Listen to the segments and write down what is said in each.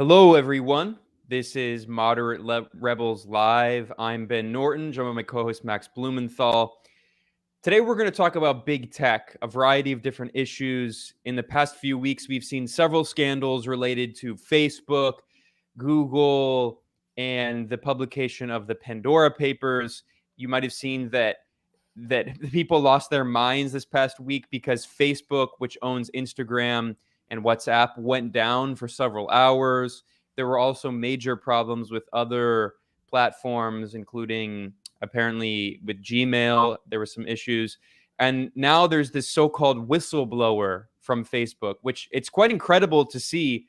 Hello, everyone. This is Moderate Rebels Live. I'm Ben Norton, joined by my co-host Max Blumenthal. Today, we're going to talk about big tech, a variety of different issues. In the past few weeks, we've seen several scandals related to Facebook, Google, and the publication of the Pandora Papers. You might have seen that people lost their minds this past week because Facebook, which owns Instagram and WhatsApp, went down for several hours. There were also major problems with other platforms, including apparently with Gmail. There were some issues. And now there's this so-called whistleblower from Facebook, which it's quite incredible to see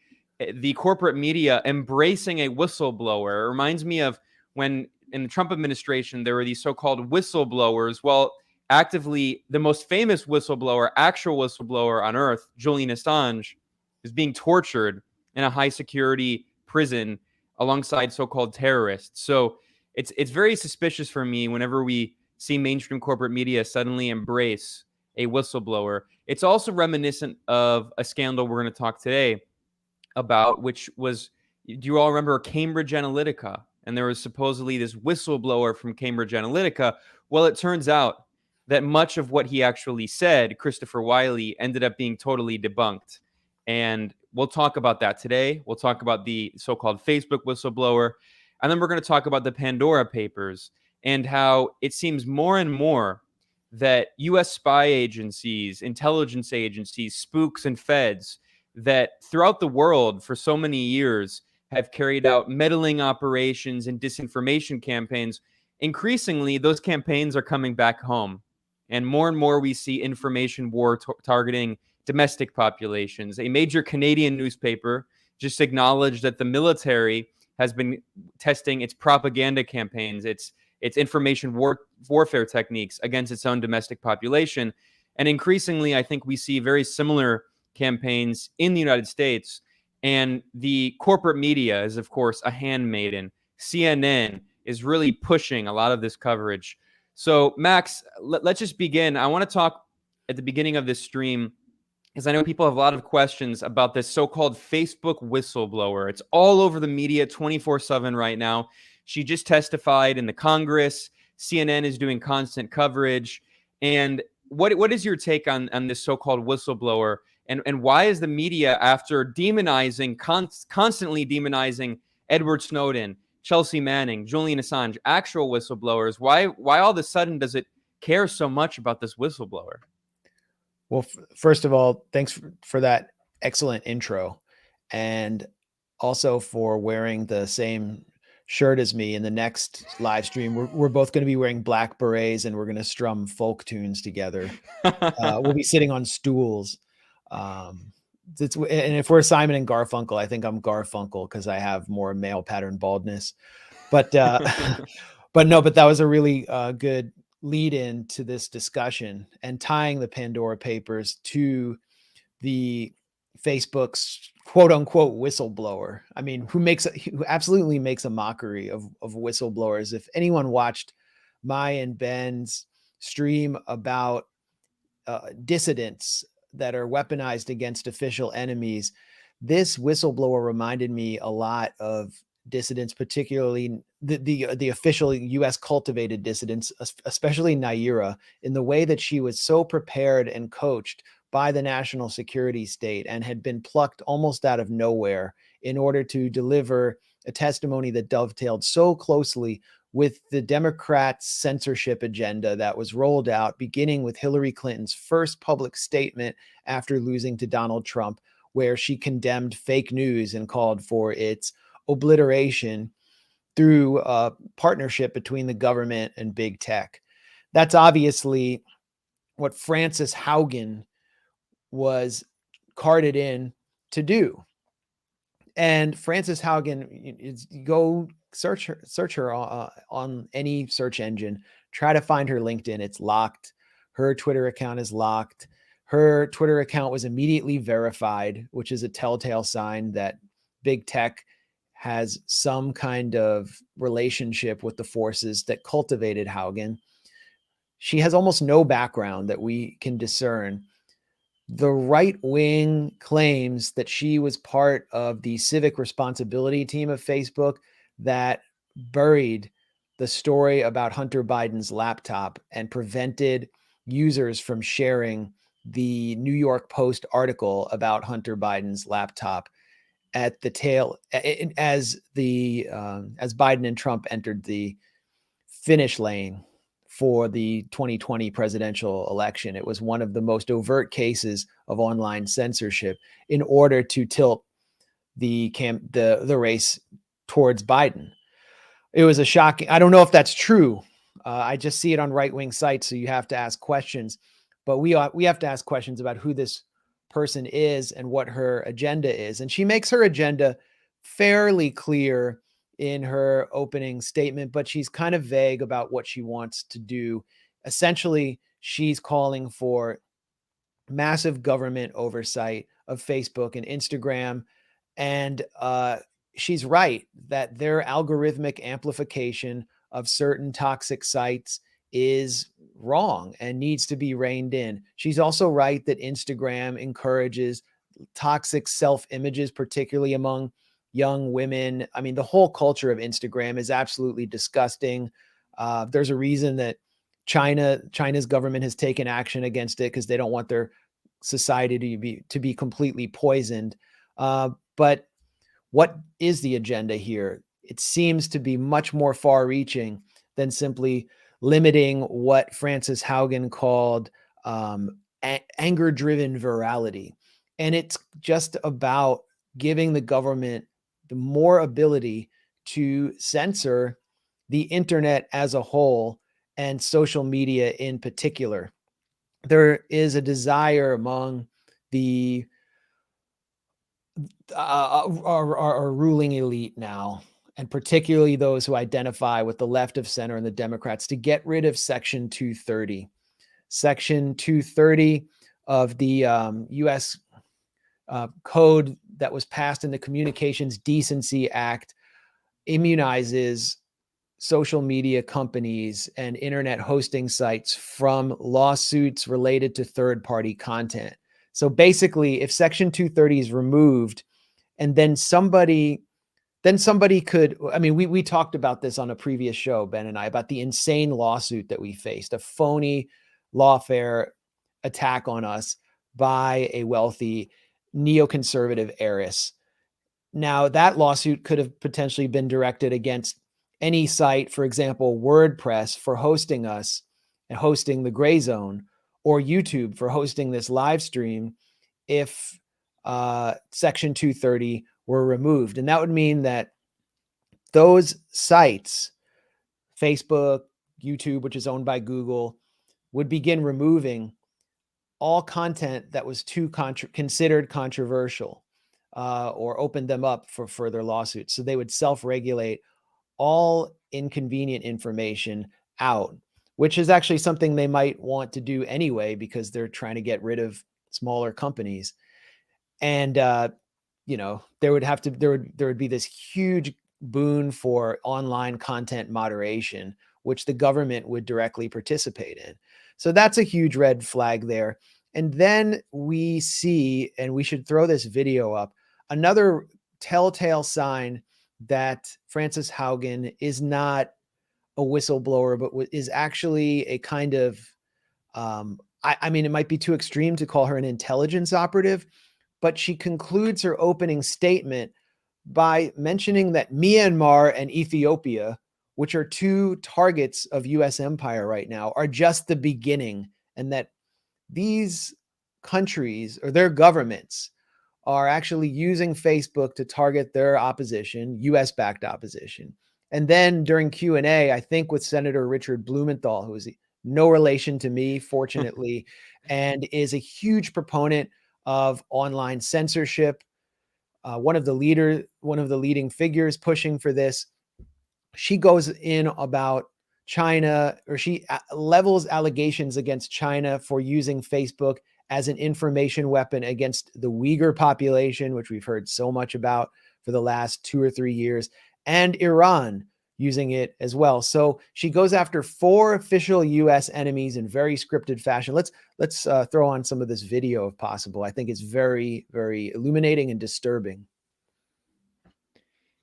the corporate media embracing a whistleblower. It reminds me of when in the Trump administration, there were these so-called whistleblowers. Well, actively, the most famous whistleblower, actual whistleblower on earth, Julian Assange, is being tortured in a high-security prison alongside so-called terrorists. So it's very suspicious for me whenever we see mainstream corporate media suddenly embrace a whistleblower. It's also reminiscent of a scandal we're going to talk today about, which was, do you all remember Cambridge Analytica? And there was supposedly this whistleblower from Cambridge Analytica. Well, it turns out that much of what he actually said, Christopher Wiley, ended up being totally debunked. And we'll talk about that today. We'll talk about the so-called Facebook whistleblower. And then we're going to talk about the Pandora Papers and how it seems more and more that U.S. spy agencies, intelligence agencies, spooks, and feds that throughout the world for so many years have carried out meddling operations and disinformation campaigns. Increasingly, those campaigns are coming back home. And more we see information war targeting domestic populations. A major Canadian newspaper just acknowledged that the military has been testing its propaganda campaigns, its information warfare techniques against its own domestic population. And increasingly, I think we see very similar campaigns in the United States. And the corporate media is, of course, a handmaiden. CNN is really pushing a lot of this coverage. So, Max, let's just begin. I want to talk at the beginning of this stream, because I know people have a lot of questions about this so-called Facebook whistleblower. It's all over the media 24/7 right now. She just testified in the Congress. CNN is doing constant coverage. And what is your take on this so-called whistleblower? And why is the media, after demonizing, constantly demonizing Edward Snowden, Chelsea Manning, Julian Assange, actual whistleblowers, why all of a sudden does it care so much about this whistleblower? Well, first of all, thanks for that excellent intro. And also for wearing the same shirt as me in the next live stream. We're both going to be wearing black berets and we're going to strum folk tunes together. We'll be sitting on stools. And if we're Simon and Garfunkel, I think I'm Garfunkel because I have more male pattern baldness. But but that was a really good lead in to this discussion, and tying the Pandora Papers to the Facebook's quote unquote whistleblower. I mean, who absolutely makes a mockery of whistleblowers. If anyone watched my and Ben's stream about dissidents that are weaponized against official enemies, this whistleblower reminded me a lot of dissidents, particularly the official U.S. cultivated dissidents, especially Naira, in the way that she was so prepared and coached by the national security state and had been plucked almost out of nowhere in order to deliver a testimony that dovetailed so closely with the Democrats' censorship agenda that was rolled out, beginning with Hillary Clinton's first public statement after losing to Donald Trump, where she condemned fake news and called for its obliteration through a partnership between the government and big tech. That's obviously what Frances Haugen was carted in to do. And Frances Haugen, go search her on any search engine, try to find her LinkedIn. It's locked. Her Twitter account is locked. Her Twitter account was immediately verified, which is a telltale sign that big tech has some kind of relationship with the forces that cultivated Haugen. She has almost no background that we can discern. The right wing claims that she was part of the civic responsibility team of Facebook that buried the story about Hunter Biden's laptop and prevented users from sharing the New York Post article about Hunter Biden's laptop at the tail as Biden and Trump entered the finish lane for the 2020 presidential election. It was one of the most overt cases of online censorship in order to tilt the race towards Biden. It was a shocking. I don't know if that's true. I just see it on right-wing sites, so you have to ask questions. But we have to ask questions about who this person is and what her agenda is. And she makes her agenda fairly clear in her opening statement, but she's kind of vague about what she wants to do. Essentially, she's calling for massive government oversight of Facebook and Instagram. And she's right that their algorithmic amplification of certain toxic sites is wrong and needs to be reined in. She's also right that Instagram encourages toxic self-images, particularly among young women. I mean, the whole culture of Instagram is absolutely disgusting. There's a reason that China's government has taken action against it because they don't want their society to be completely poisoned. But what is the agenda here? It seems to be much more far-reaching than simply limiting what Frances Haugen called anger-driven virality. And it's just about giving the government the more ability to censor the internet as a whole and social media in particular. There is a desire among the our ruling elite now, and particularly those who identify with the left of center and the Democrats, to get rid of Section 230. Section 230 of the U.S. Code that was passed in the Communications Decency Act immunizes social media companies and internet hosting sites from lawsuits related to third-party content. So basically, if Section 230 is removed, and then somebody could, I mean, we talked about this on a previous show, Ben and I, about the insane lawsuit that we faced, a phony lawfare attack on us by a wealthy neoconservative heiress. Now, that lawsuit could have potentially been directed against any site, for example, WordPress for hosting us and hosting the Gray Zone, or YouTube for hosting this live stream, if Section 230 were removed. And that would mean that those sites, Facebook, YouTube, which is owned by Google, would begin removing all content that was considered controversial or opened them up for further lawsuits. So they would self-regulate all inconvenient information out, which is actually something they might want to do anyway, because they're trying to get rid of smaller companies. And, there would be this huge boon for online content moderation, which the government would directly participate in. So that's a huge red flag there. And then we see, and we should throw this video up, another telltale sign that Frances Haugen is not a whistleblower, but is actually a kind of, I mean, it might be too extreme to call her an intelligence operative, but she concludes her opening statement by mentioning that Myanmar and Ethiopia, which are two targets of US empire right now, are just the beginning, and that these countries or their governments are actually using Facebook to target their opposition, US-backed opposition. And then during Q&A, I think with Senator Richard Blumenthal, who is no relation to me, fortunately, and is a huge proponent of online censorship, one of the leading figures pushing for this, she goes in about China, or she levels allegations against China for using Facebook as an information weapon against the Uyghur population, which we've heard so much about for the last 2 or 3 years, and Iran, using it as well. So she goes after 4 official U.S. enemies in very scripted fashion. Let's throw on some of this video if possible. I think it's very, very illuminating and disturbing.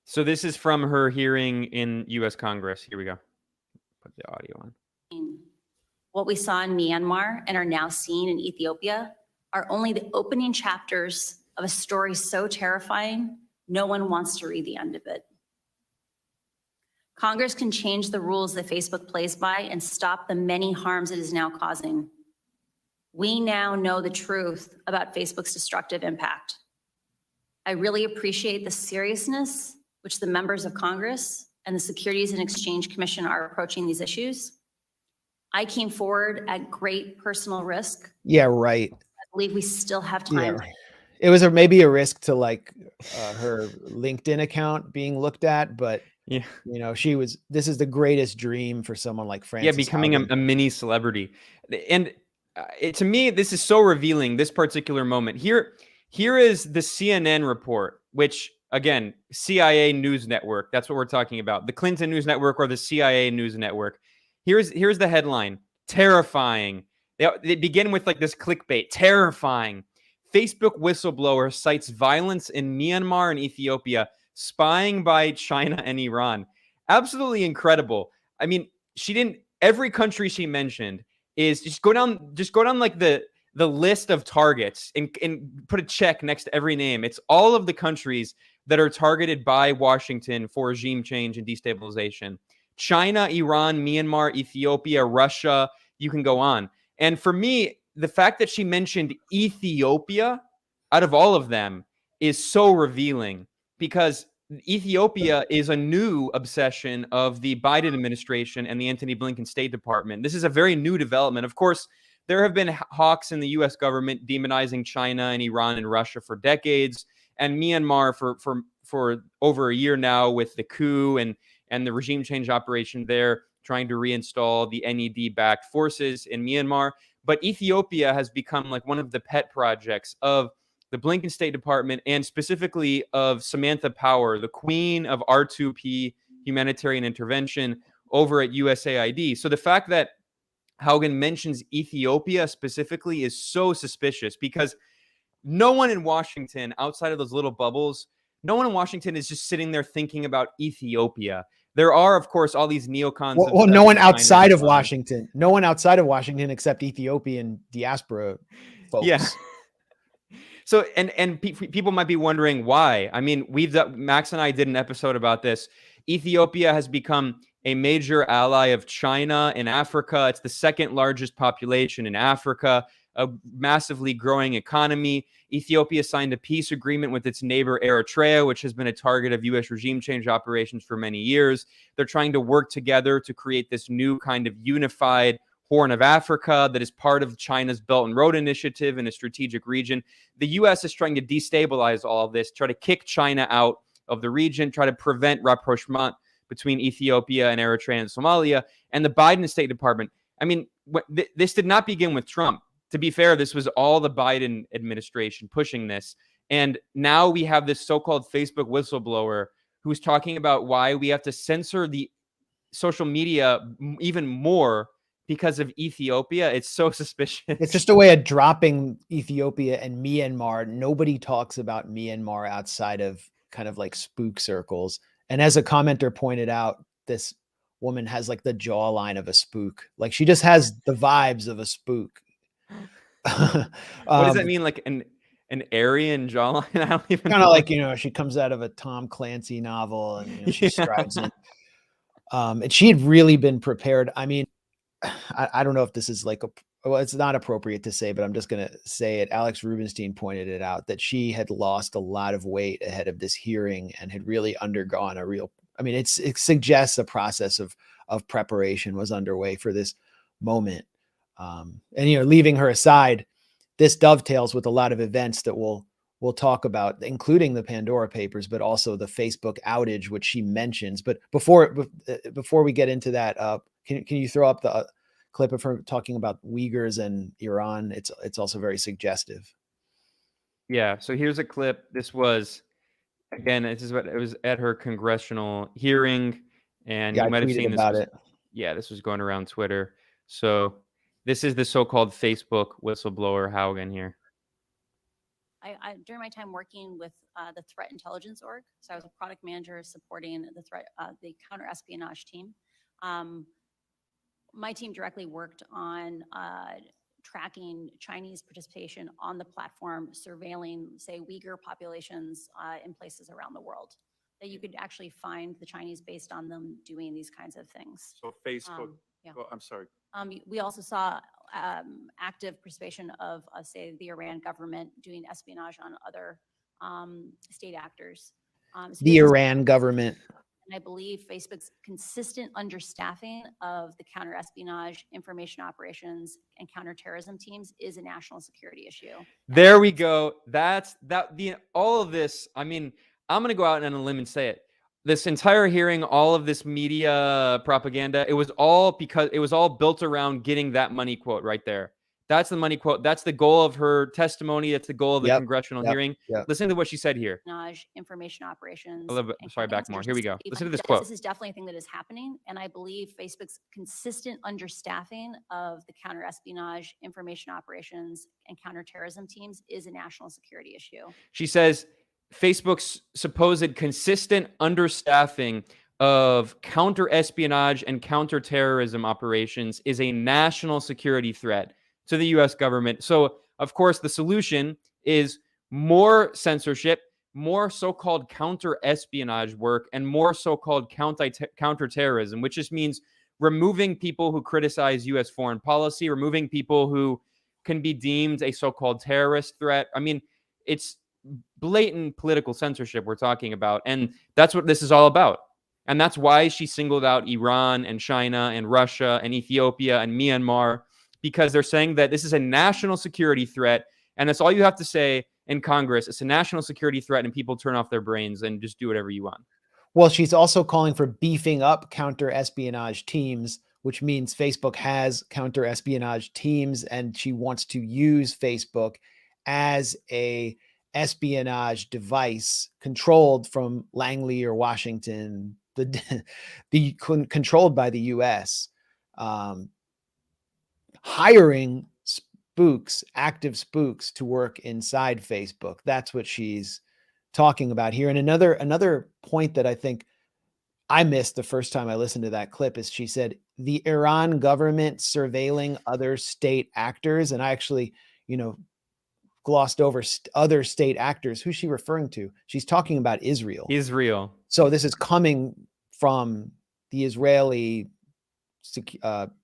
So this is from her hearing in U.S. Congress. Here we go. Put the audio on. What we saw in Myanmar and are now seeing in Ethiopia are only the opening chapters of a story so terrifying, no one wants to read the end of it. Congress can change the rules that Facebook plays by and stop the many harms it is now causing. We now know the truth about Facebook's destructive impact. I really appreciate the seriousness which the members of Congress and the Securities and Exchange Commission are approaching these issues. I came forward at great personal risk. Yeah, right. I believe we still have time. Yeah, right. It was maybe a risk to like her LinkedIn account being looked at, but yeah, you know, this is the greatest dream for someone like Frances. Yeah, becoming a mini celebrity. And to me, this is so revealing, this particular moment. Here is the CNN report, which, again, CIA News Network. That's what we're talking about. The Clinton News Network or the CIA News Network. Here's the headline. Terrifying. They begin with like this clickbait. Terrifying. Facebook whistleblower cites violence in Myanmar and Ethiopia, spying by China and Iran. Absolutely incredible. I mean, every country she mentioned is just go down like the list of targets and put a check next to every name. It's all of the countries that are targeted by Washington for regime change and destabilization. China, Iran, Myanmar, Ethiopia, Russia, you can go on. And for me, the fact that she mentioned Ethiopia out of all of them is so revealing, because Ethiopia is a new obsession of the Biden administration and the Antony Blinken State Department. This is a very new development. Of course, there have been hawks in the U.S. government demonizing China and Iran and Russia for decades, and Myanmar for over a year now with the coup and the regime change operation there, trying to reinstall the NED-backed forces in Myanmar. But Ethiopia has become like one of the pet projects of the Blinken State Department, and specifically of Samantha Power, the queen of R2P humanitarian intervention over at USAID. So the fact that Haugen mentions Ethiopia specifically is so suspicious, because no one in Washington, outside of those little bubbles, no one in Washington is just sitting there thinking about Ethiopia. There are, of course, all these neocons. Well, no one outside of Washington. No one outside of Washington except Ethiopian diaspora folks. Yeah. So, and people might be wondering why. I mean, Max and I did an episode about this. Ethiopia has become a major ally of China in Africa. It's the second largest population in Africa, a massively growing economy. Ethiopia signed a peace agreement with its neighbor Eritrea, which has been a target of U.S. regime change operations for many years. They're trying to work together to create this new kind of unified Horn of Africa that is part of China's Belt and Road Initiative in a strategic region. The U.S. is trying to destabilize all of this, try to kick China out of the region, try to prevent rapprochement between Ethiopia and Eritrea and Somalia. And the Biden State Department, I mean, this did not begin with Trump. To be fair, this was all the Biden administration pushing this. And now we have this so-called Facebook whistleblower who's talking about why we have to censor the social media even more because of Ethiopia. It's so suspicious. It's just a way of dropping Ethiopia and Myanmar. Nobody talks about Myanmar outside of kind of like spook circles. And as a commenter pointed out, this woman has like the jawline of a spook. Like she just has the vibes of a spook. What does that mean? Like an Aryan jawline? I don't even kind of like, you know, she comes out of a Tom Clancy novel and you know, she strides in. And she had really been prepared. I mean, I don't know if this is like well, it's not appropriate to say, but I'm just going to say it. Alex Rubenstein pointed it out that she had lost a lot of weight ahead of this hearing and had really undergone a real, I mean, it suggests a process of preparation was underway for this moment. And, you know, leaving her aside, this dovetails with a lot of events that we'll talk about, including the Pandora Papers, but also the Facebook outage, which she mentions. But before we get into that, can you throw up the clip of her talking about Uyghurs and Iran? It's also very suggestive. Yeah. So here's a clip. This was, again, it was at her congressional hearing, And Yeah, you I might have tweeted seen this about was, it. yeah, this was going around Twitter. So this is the so-called Facebook whistleblower Haugen here. During my time working with the threat intelligence org, so I was a product manager supporting the counter espionage team. My team directly worked on tracking Chinese participation on the platform, surveilling, say, Uyghur populations in places around the world. That you could actually find the Chinese based on them doing these kinds of things. So Facebook, Yeah. oh, I'm sorry. We also saw active participation of, say, the Iran government doing espionage on other state actors. So The Facebook's- Iran government. And I believe Facebook's consistent understaffing of the counter espionage, information operations, and counterterrorism teams is a national security issue. There we go. All of this. I mean, I'm going to go out on a limb and say it. This entire hearing, all of this media propaganda, it was all built around getting that money quote right there. That's the money quote. That's the goal of her testimony. That's the goal of the congressional hearing. Listen to what she said here. Information operations. A little bit. Sorry, back more. Here we go. Listen to this quote. This is definitely a thing that is happening. And I believe Facebook's consistent understaffing of the counter espionage, information operations, and counterterrorism teams is a national security issue. She says Facebook's supposed consistent understaffing of counter espionage and counterterrorism operations is a national security threat to the US government. So, of course, the solution is more censorship, more so-called counter-espionage work, and more so-called counterterrorism, which just means removing people who criticize U.S. foreign policy, removing people who can be deemed a so-called terrorist threat. I mean, it's blatant political censorship we're talking about, and that's what this is all about. And that's why she singled out Iran and China and Russia and Ethiopia and Myanmar, because they're saying that this is a national security threat, and that's all you have to say in Congress. It's a national security threat, and people turn off their brains and just do whatever you want. Well, she's also calling for beefing up counter-espionage teams, which means Facebook has counter-espionage teams, and she wants to use Facebook as a espionage device controlled from Langley or Washington, controlled by the U.S., hiring spooks, active spooks, to work inside Facebook. That's what she's talking about here. And another point that I think I missed the first time I listened to that clip is she said the Iran government surveilling other state actors. And I actually, glossed over other state actors. Who's she referring to? She's talking about Israel. Israel. So this is coming from the Israeli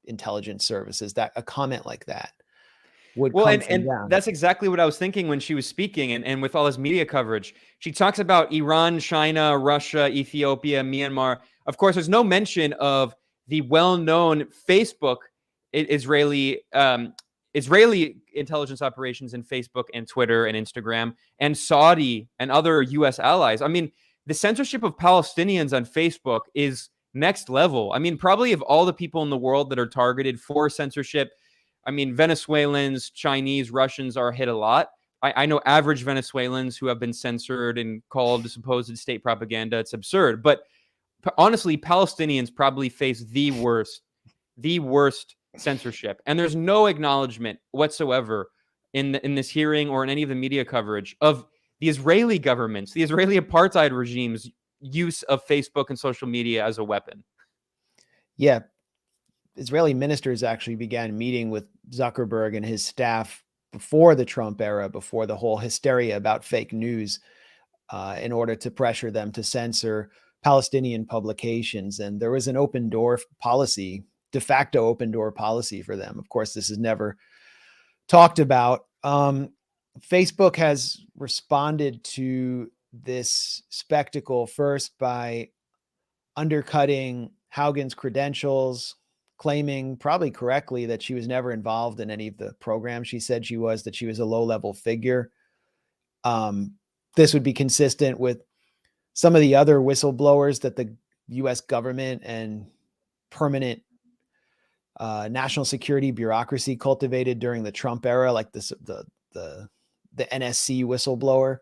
intelligence services, that a comment like that would come from them. That's exactly what I was thinking when she was speaking, and with all this media coverage. She talks about Iran, China, Russia, Ethiopia, Myanmar. Of course, there's no mention of the well-known Facebook Israeli intelligence operations in Facebook and Twitter and Instagram, and Saudi and other U.S. allies. I mean, the censorship of Palestinians on Facebook is next level. I mean, probably of all the people in the world that are targeted for censorship, I mean, Venezuelans, Chinese, Russians are hit a lot. I know average Venezuelans who have been censored and called supposed state propaganda. It's absurd. But honestly, Palestinians probably face the worst censorship. And there's no acknowledgement whatsoever in this hearing or in any of the media coverage of the Israeli government's, the Israeli apartheid regime's use of Facebook and social media as a weapon. Yeah. Israeli ministers actually began meeting with Zuckerberg and his staff before the Trump era, before the whole hysteria about fake news, in order to pressure them to censor Palestinian publications. And there was an open door policy, de facto open door policy for them. Of course, this is never talked about. Facebook has responded to this spectacle first by undercutting Haugen's credentials, claiming probably correctly that she was never involved in any of the programs she said she was, that she was a low-level figure. This would be consistent with some of the other whistleblowers that the U.S. government and permanent national security bureaucracy cultivated during the Trump era, like the NSC whistleblower,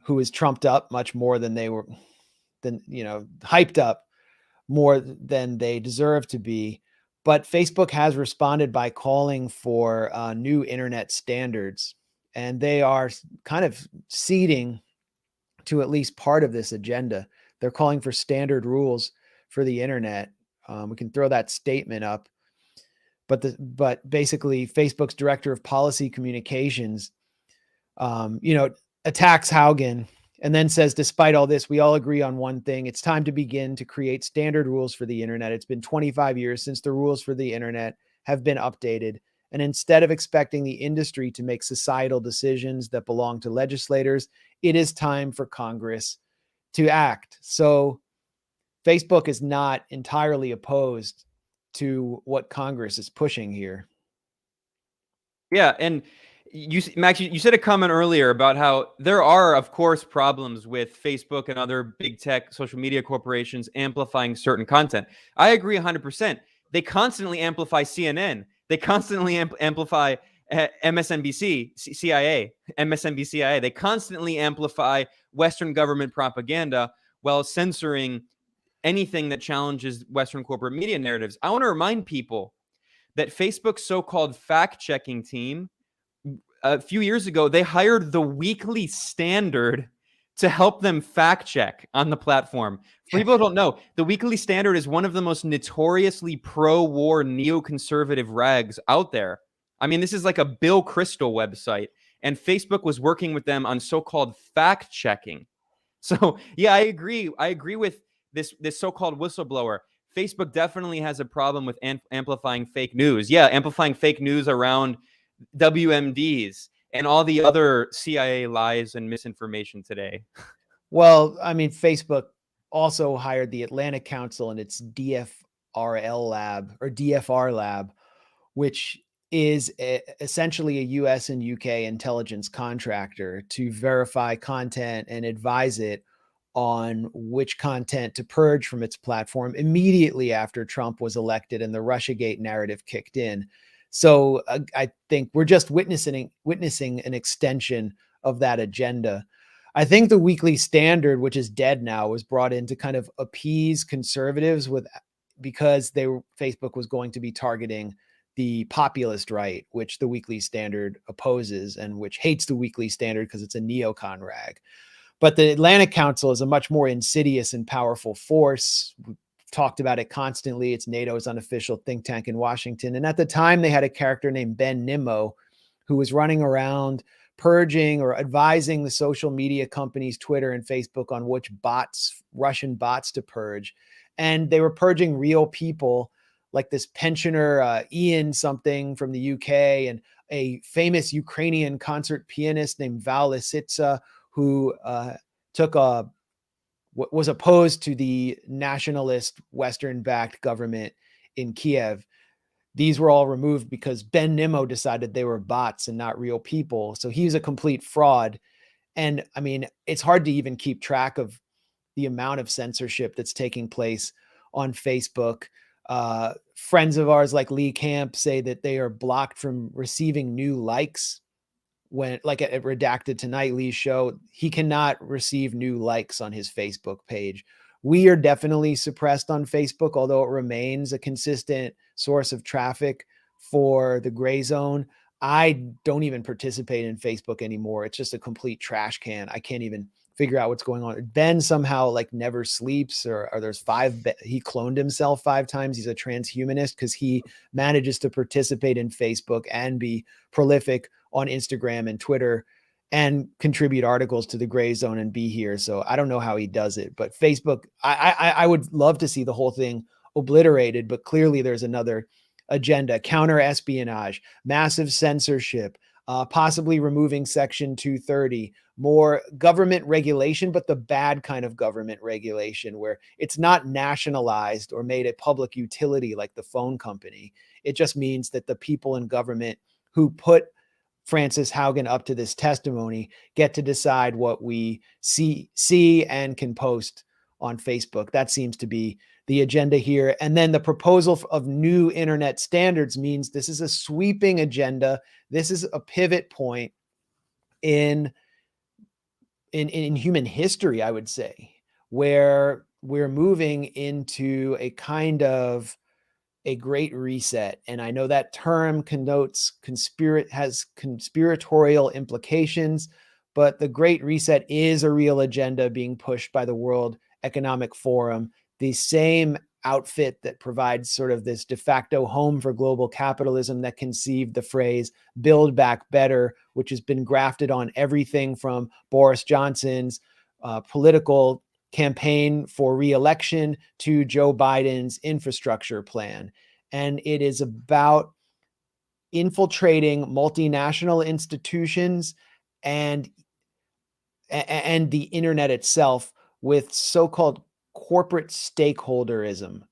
who was trumped up much more than hyped up more than they deserve to be. But Facebook has responded by calling for new internet standards, and they are kind of ceding to at least part of this agenda. They're calling for standard rules for the internet. We can throw that statement up. But basically, Facebook's director of policy communications, attacks Haugen and then says, despite all this, we all agree on one thing. It's time to begin to create standard rules for the internet. It's been 25 years since the rules for the internet have been updated. And instead of expecting the industry to make societal decisions that belong to legislators, it is time for Congress to act. So Facebook is not entirely opposed to what Congress is pushing here. Yeah, and Max, you said a comment earlier about how there are, of course, problems with Facebook and other big tech social media corporations amplifying certain content. I agree 100%. They constantly amplify CNN. They constantly amplify MSNBC, CIA, MSNBC, CIA. They constantly amplify Western government propaganda while censoring anything that challenges Western corporate media narratives. I want to remind people that Facebook's so-called fact-checking team, a few years ago, they hired the Weekly Standard to help them fact check on the platform. For people who don't know, the Weekly Standard is one of the most notoriously pro-war neoconservative rags out there. I mean, this is like a Bill Kristol website, and Facebook was working with them on so-called fact checking. So yeah, I agree. I agree with this so-called whistleblower. Facebook definitely has a problem with amplifying fake news. Yeah, amplifying fake news around WMDs and all the other CIA lies and misinformation today. Well, I mean, Facebook also hired the Atlantic Council and its DFR lab, which is essentially a US and UK intelligence contractor to verify content and advise it on which content to purge from its platform immediately after Trump was elected and the Russiagate narrative kicked in. So I think we're just witnessing an extension of that agenda. I think the Weekly Standard, which is dead now, was brought in to kind of appease conservatives because Facebook was going to be targeting the populist right, which the Weekly Standard opposes and which hates the Weekly Standard because it's a neocon rag. But the Atlantic Council is a much more insidious and powerful force. We've talked about it constantly. It's NATO's unofficial think tank in Washington. And at the time, they had a character named Ben Nimmo who was running around purging or advising the social media companies, Twitter and Facebook, on which Russian bots to purge. And they were purging real people like this pensioner, Ian something from the UK, and a famous Ukrainian concert pianist named Val Lisitsa, who was opposed to the nationalist Western-backed government in Kiev. These were all removed because Ben Nimmo decided they were bots and not real people. So he's a complete fraud. And I mean, it's hard to even keep track of the amount of censorship that's taking place on Facebook. Friends of ours like Lee Camp say that they are blocked from receiving new likes. When, like at Redacted Tonight, Lee's show, he cannot receive new likes on his Facebook page. We are definitely suppressed on Facebook, although it remains a consistent source of traffic for the gray zone. I don't even participate in Facebook anymore. It's just a complete trash can. I can't even figure out what's going on. Ben somehow like never sleeps, or there's he cloned himself 5 times. He's a transhumanist because he manages to participate in Facebook and be prolific on Instagram and Twitter and contribute articles to the gray zone and be here. So I don't know how he does it, but Facebook, I would love to see the whole thing obliterated, but clearly there's another agenda: counter espionage, massive censorship, possibly removing Section 230, more government regulation, but the bad kind of government regulation where it's not nationalized or made a public utility like the phone company. It just means that the people in government who put Frances Haugen up to this testimony get to decide what we see and can post on Facebook. That seems to be the agenda here. And then the proposal of new internet standards means this is a sweeping agenda. This is a pivot point in human history, I would say, where we're moving into a kind of a great reset. And I know that term connotes has conspiratorial implications, but the Great Reset is a real agenda being pushed by the World Economic Forum, the same outfit that provides sort of this de facto home for global capitalism that conceived the phrase "Build Back Better," which has been grafted on everything from Boris Johnson's political campaign for re-election to Joe Biden's infrastructure plan. And it is about infiltrating multinational institutions and the internet itself with so-called corporate stakeholderism.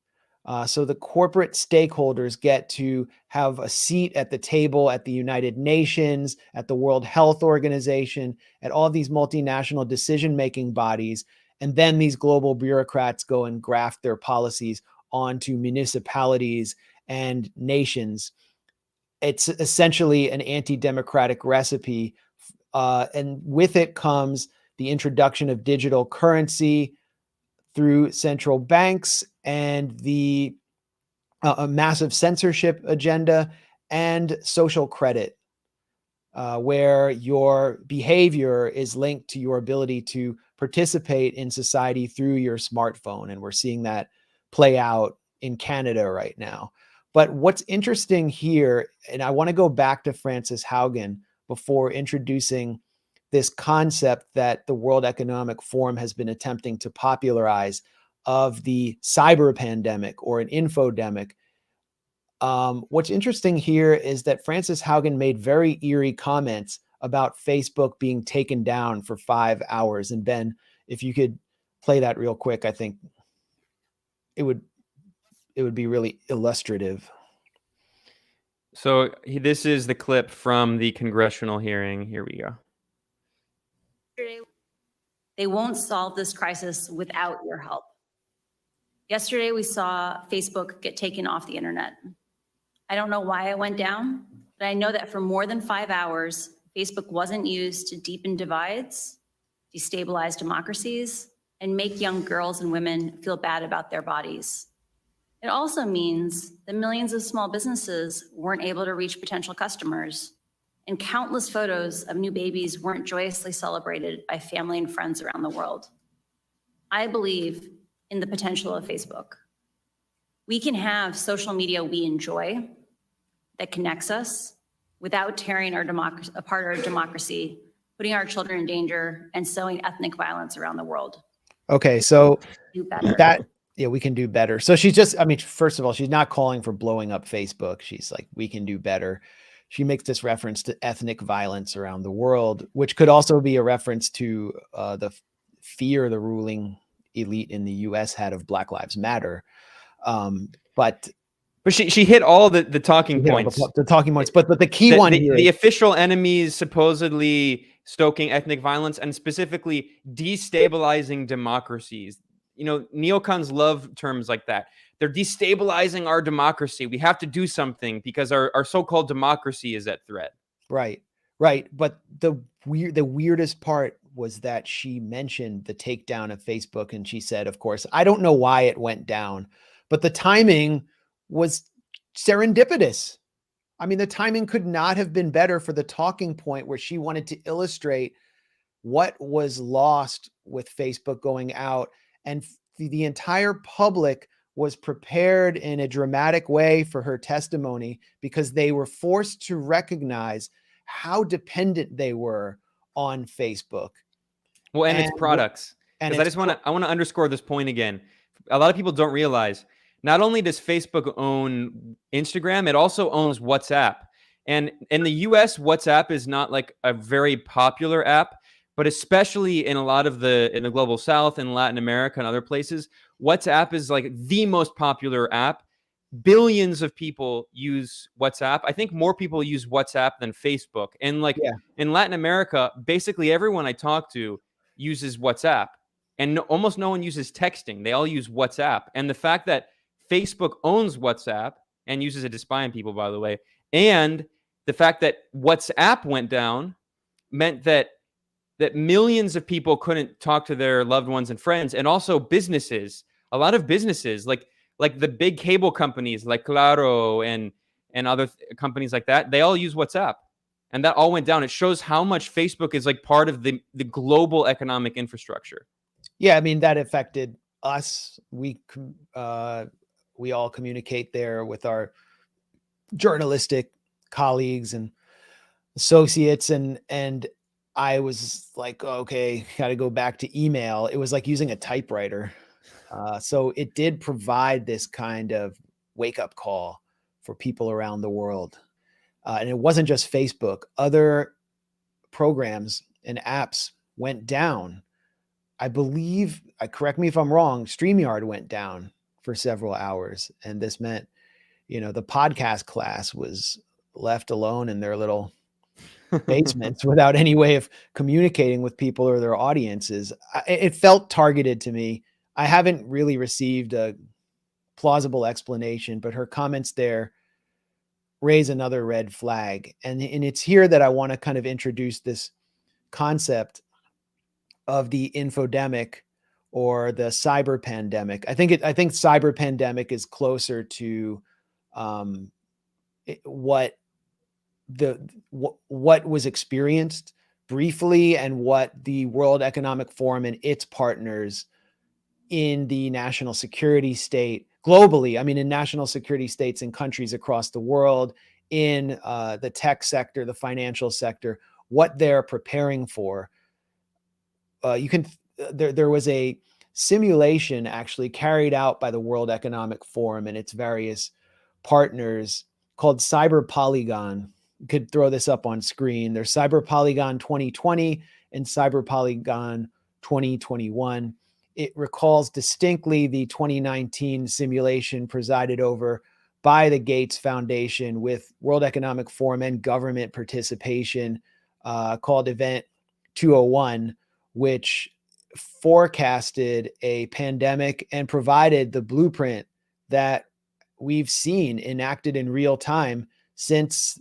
So the corporate stakeholders get to have a seat at the table at the United Nations, at the World Health Organization, at all these multinational decision-making bodies. And then these global bureaucrats go and graft their policies onto municipalities and nations. It's essentially an anti-democratic recipe. And with it comes the introduction of digital currency through central banks and the a massive censorship agenda and social credit, where your behavior is linked to your ability to participate in society through your smartphone. And we're seeing that play out in Canada right now. But what's interesting here, and I want to go back to Frances Haugen before introducing this concept that the World Economic Forum has been attempting to popularize of the cyber pandemic or an infodemic. What's interesting here is that Frances Haugen made very eerie comments about Facebook being taken down for 5 hours. And Ben, if you could play that real quick, I think it would be really illustrative. So this is the clip from the congressional hearing. Here we go. They won't solve this crisis without your help. Yesterday, we saw Facebook get taken off the internet. I don't know why it went down, but I know that for more than 5 hours, Facebook wasn't used to deepen divides, destabilize democracies, and make young girls and women feel bad about their bodies. It also means that millions of small businesses weren't able to reach potential customers, and countless photos of new babies weren't joyously celebrated by family and friends around the world. I believe in the potential of Facebook. We can have social media we enjoy that connects us without tearing our democracy apart, our democracy, putting our children in danger, and sowing ethnic violence around the world. Okay, so Do better. yeah, we can do better. So she's just, I mean, first of all, she's not calling for blowing up Facebook. She's like, we can do better. She makes this reference to ethnic violence around the world, which could also be a reference to the fear the ruling elite in the US had of Black Lives Matter. But she hit all the talking points. The talking points, but the key one here, the official enemies supposedly stoking ethnic violence and specifically destabilizing democracies. You know, neocons love terms like that. They're destabilizing our democracy. We have to do something because our so-called democracy is at threat. Right. But the weirdest part was that she mentioned the takedown of Facebook, and she said, of course, I don't know why it went down, but the timing was serendipitous. I mean, the timing could not have been better for the talking point where she wanted to illustrate what was lost with Facebook going out, and the entire public was prepared in a dramatic way for her testimony because they were forced to recognize how dependent they were on Facebook. Well, and its products. And I want to underscore this point again. A lot of people don't realize not only does Facebook own Instagram, it also owns WhatsApp. And in the US, WhatsApp is not like a very popular app, but especially in a lot of in the global South and Latin America and other places, WhatsApp is like the most popular app. Billions of people use WhatsApp. I think more people use WhatsApp than Facebook. And in Latin America, basically everyone I talk to uses WhatsApp, and almost no one uses texting. They all use WhatsApp. And the fact that Facebook owns WhatsApp and uses it to spy on people, by the way, and the fact that WhatsApp went down meant that that millions of people couldn't talk to their loved ones and friends, and also businesses. A lot of businesses, like the big cable companies, like Claro and other companies like that, they all use WhatsApp, and that all went down. It shows how much Facebook is like part of the global economic infrastructure. Yeah, I mean, that affected us. We all communicate there with our journalistic colleagues and associates, and I was like, okay, got to go back to email. It was like using a typewriter. So it did provide this kind of wake up call for people around the world. And it wasn't just Facebook. Other programs and apps went down. I believe, correct me if I'm wrong, StreamYard went down for several hours. And this meant, the podcast class was left alone in their little basements without any way of communicating with people or their audiences. It felt targeted to me. I haven't really received a plausible explanation, but her comments there raise another red flag. And it's here that I want to kind of introduce this concept of the infodemic or the cyber pandemic. I think cyber pandemic is closer to what was experienced briefly, and what the World Economic Forum and its partners in the national security state globally, in national security states in countries across the world, in the tech sector, the financial sector, what they're preparing for. There was a simulation actually carried out by the World Economic Forum and its various partners called Cyber Polygon. You could throw this up on screen. There's Cyber Polygon 2020 and Cyber Polygon 2021. It recalls distinctly the 2019 simulation presided over by the Gates Foundation with World Economic Forum and government participation, called Event 201, which forecasted a pandemic and provided the blueprint that we've seen enacted in real time since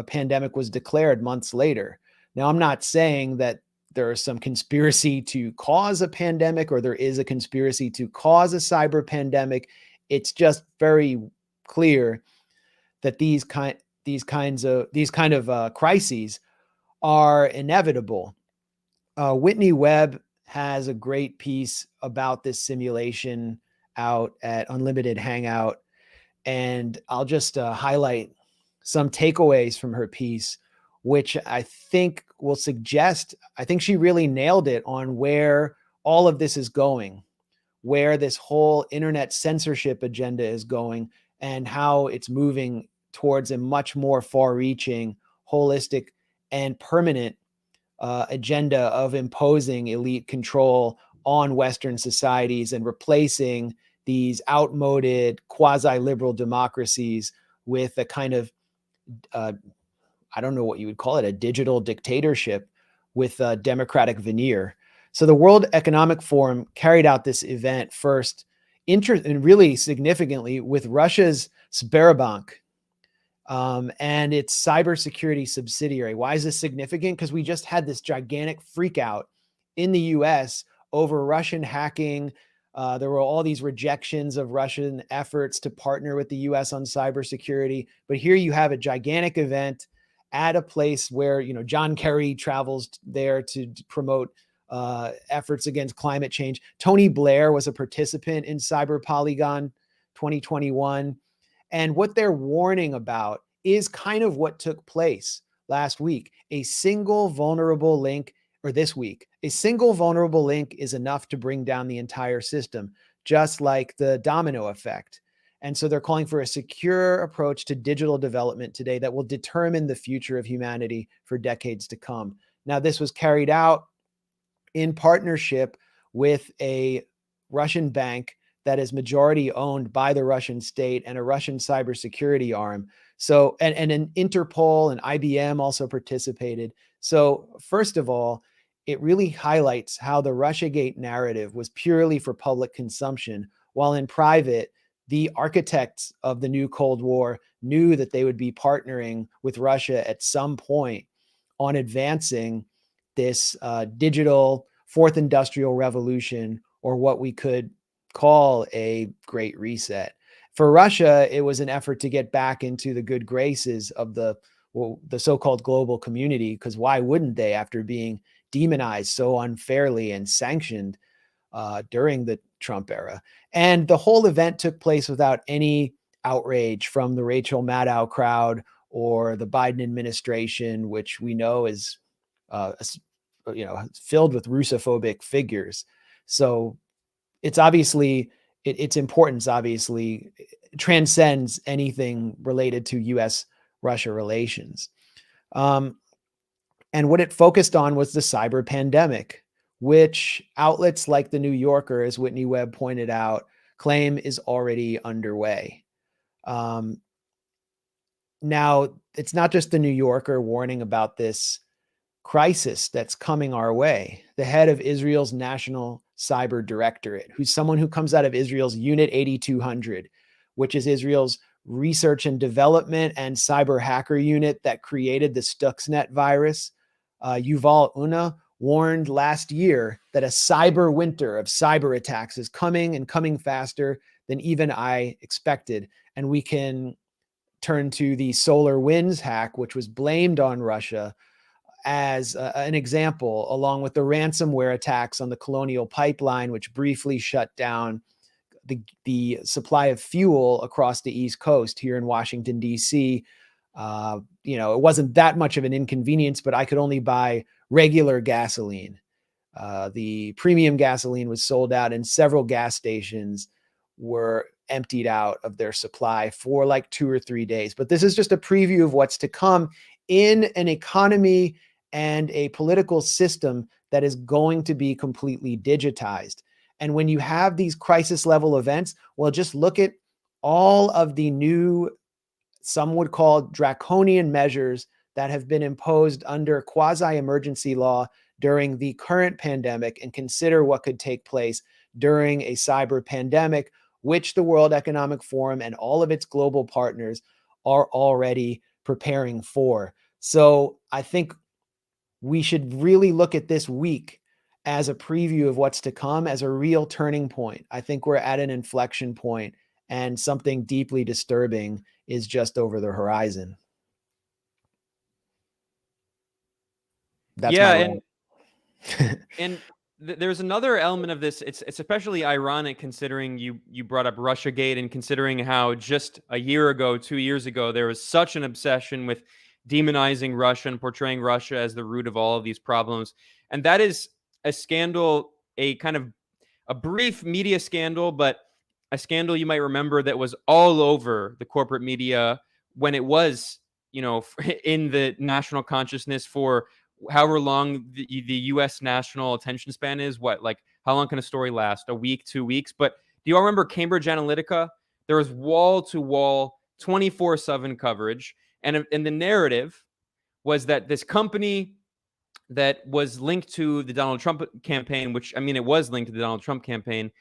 pandemic was declared months later. Now, I'm not saying that there is some conspiracy to cause a pandemic, or there is a conspiracy to cause a cyber pandemic. It's just very clear that these kind of crises are inevitable. Whitney Webb has a great piece about this simulation out at Unlimited Hangout, and I'll just highlight some takeaways from her piece, which I think will suggest, I think she really nailed it on where all of this is going, where this whole internet censorship agenda is going, and how it's moving towards a much more far-reaching, holistic, and permanent agenda of imposing elite control on Western societies and replacing these outmoded quasi-liberal democracies with a kind of, I don't know what you would call it, a digital dictatorship with a democratic veneer. So the World Economic Forum carried out this event first, and really significantly, with Russia's Sberbank and its cybersecurity subsidiary. Why is this significant? Because we just had this gigantic freak out in the US over Russian hacking. There were all these rejections of Russian efforts to partner with the US on cybersecurity. But here you have a gigantic event at a place where, John Kerry travels there to promote efforts against climate change. Tony Blair was a participant in Cyber Polygon 2021. And what they're warning about is kind of what took place last week. A single vulnerable link, or this week, a single vulnerable link is enough to bring down the entire system, just like the domino effect. And so they're calling for a secure approach to digital development today that will determine the future of humanity for decades to come. Now, this was carried out in partnership with a Russian bank that is majority owned by the Russian state and a Russian cybersecurity arm. So, and an Interpol and IBM also participated. So first of all, it really highlights how the Russiagate narrative was purely for public consumption, while in private, the architects of the new Cold War knew that they would be partnering with Russia at some point on advancing this digital fourth industrial revolution, or what we could call a great reset. For Russia, it was an effort to get back into the good graces of the so-called global community, because why wouldn't they, after being demonized so unfairly and sanctioned during the Trump era? And the whole event took place without any outrage from the Rachel Maddow crowd or the Biden administration, which we know is filled with Russophobic figures. So it's obviously, its importance obviously transcends anything related to U.S.-Russia relations. And what it focused on was the cyber pandemic, which outlets like the New Yorker, as Whitney Webb pointed out, claim is already underway. Now, it's not just the New Yorker warning about this crisis that's coming our way. The head of Israel's National Cyber Directorate, who's someone who comes out of Israel's Unit 8200, which is Israel's research and development and cyber hacker unit that created the Stuxnet virus. Yuval Una warned last year that a cyber winter of cyber attacks is coming, and coming faster than even I expected. And we can turn to the SolarWinds hack, which was blamed on Russia, as an example, along with the ransomware attacks on the Colonial Pipeline, which briefly shut down the supply of fuel across the East Coast here in Washington, D.C. It wasn't that much of an inconvenience, but I could only buy regular gasoline. The premium gasoline was sold out, and several gas stations were emptied out of their supply for like 2 or 3 days. But this is just a preview of what's to come in an economy and a political system that is going to be completely digitized. And when you have these crisis level events, well, just look at all of the new, some would call draconian measures that have been imposed under quasi-emergency law during the current pandemic, and consider what could take place during a cyber pandemic, which the World Economic Forum and all of its global partners are already preparing for. So I think we should really look at this week as a preview of what's to come, as a real turning point. I think we're at an inflection point, and something deeply disturbing is just over the horizon. That's there's another element of this. It's especially ironic considering you brought up Russiagate, and considering how just a year ago, 2 years ago, there was such an obsession with demonizing Russia and portraying Russia as the root of all of these problems. And that is a scandal, a kind of a brief media scandal, but a scandal you might remember that was all over the corporate media when it was, in the national consciousness for however long the U.S. national attention span is. How long can a story last? A week, 2 weeks? But do you all remember Cambridge Analytica? There was wall-to-wall 24/7 coverage. And the narrative was that this company that was linked to the Donald Trump campaign, which, it was linked to the Donald Trump campaign,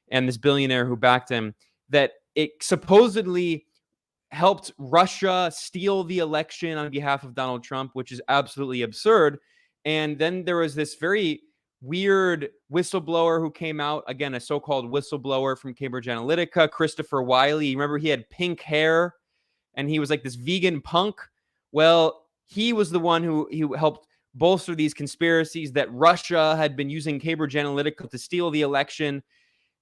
and this billionaire who backed him, that it supposedly helped Russia steal the election on behalf of Donald Trump, which is absolutely absurd. And then there was this very weird whistleblower who came out, again, a so-called whistleblower from Cambridge Analytica, Christopher Wiley. Remember, he had pink hair, and he was like this vegan punk. Well, he was the one who helped bolster these conspiracies that Russia had been using Cambridge Analytica to steal the election.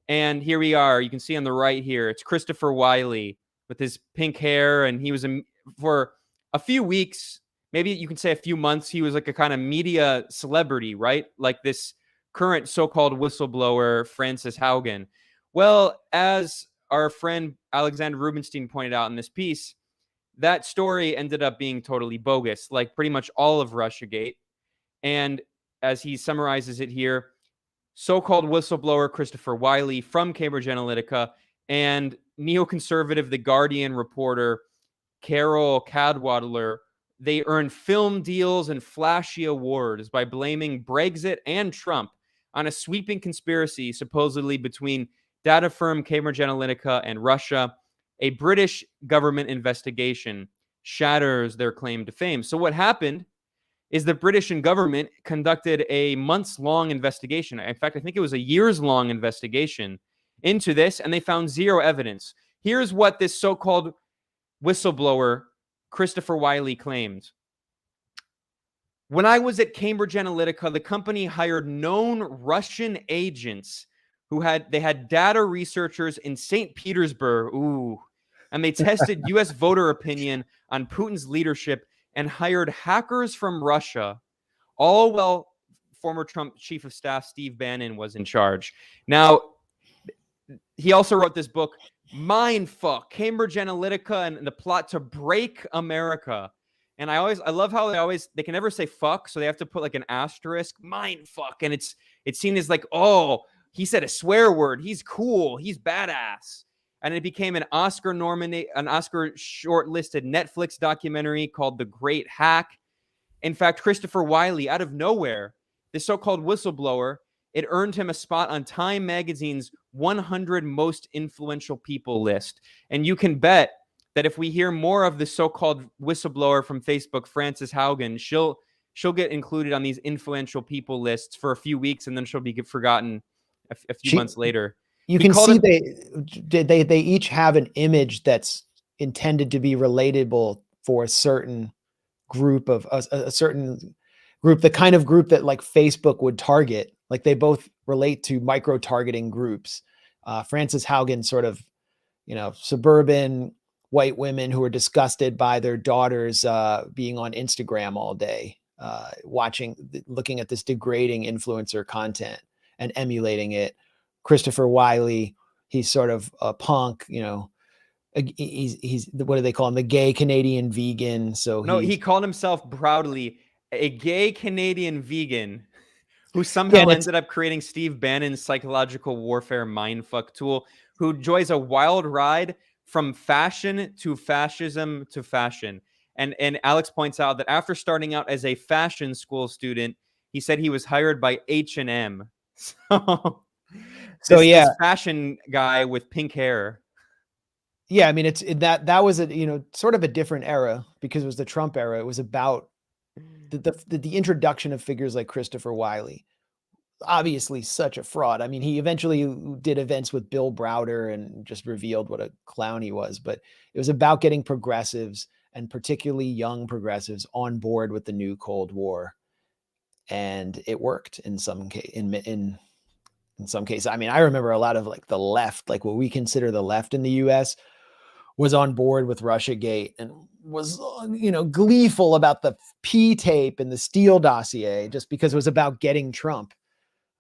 And here we are. You can see on the right here, it's Christopher Wiley with his pink hair. And he was, for a few weeks, maybe you can say a few months, he was like a kind of media celebrity, right? Like this current so-called whistleblower, Francis Haugen. Well, as our friend Alexander Rubinstein pointed out in this piece, that story ended up being totally bogus, like pretty much all of Russiagate. And as he summarizes it here, so-called whistleblower Christopher Wiley from Cambridge Analytica and neoconservative The Guardian reporter Carol Cadwallader, they earned film deals and flashy awards by blaming Brexit and Trump on a sweeping conspiracy supposedly between data firm Cambridge Analytica and Russia. A British government investigation shatters their claim to fame. So what happened is the British government conducted a months-long investigation. In fact, I think it was a years-long investigation into this, and they found zero evidence. Here's what this so-called whistleblower, Christopher Wiley, claimed. When I was at Cambridge Analytica, the company hired known Russian agents they had data researchers in St. Petersburg, and they tested U.S. voter opinion on Putin's leadership and hired hackers from Russia, all while former Trump chief of staff Steve Bannon was in charge. Now, he also wrote this book, Mindfuck, Cambridge Analytica and the Plot to Break America. And I love how they can never say fuck, so they have to put like an asterisk, mindfuck, and it's seen as like, oh, he said a swear word, he's cool, he's badass. And it became an Oscar shortlisted Netflix documentary called The Great Hack. In fact, Christopher Wiley, out of nowhere, this so-called whistleblower, it earned him a spot on Time Magazine's 100 most influential people list. And you can bet that if we hear more of the so-called whistleblower from Facebook, Frances Haugen, she'll get included on these influential people lists for a few weeks, and then she'll be forgotten a few months later. You can see they each have an image that's intended to be relatable for a certain group of a certain group, the kind of group that like Facebook would target. Like they both relate to micro-targeting groups. Frances Haugen, sort of, suburban white women who are disgusted by their daughters being on Instagram all day, looking at this degrading influencer content and emulating it. Christopher Wiley, he's sort of a punk, he's what do they call him? The gay Canadian vegan. So he called himself proudly a gay Canadian vegan who somehow ended up creating Steve Bannon's psychological warfare mindfuck tool, who enjoys a wild ride from fashion to fascism to fashion. And Alex points out that after starting out as a fashion school student, he said he was hired by H&M. This fashion guy with pink hair. Yeah, I mean, that was sort of a different era because it was the Trump era. It was about the introduction of figures like Christopher Wiley. Obviously such a fraud. I mean, he eventually did events with Bill Browder and just revealed what a clown he was, but it was about getting progressives, and particularly young progressives, on board with the new Cold War. And it worked in some case, in some cases. I mean, I remember a lot of like the left, like what we consider the left in the US, was on board with Russiagate and was, gleeful about the P tape and the Steele dossier just because it was about getting Trump.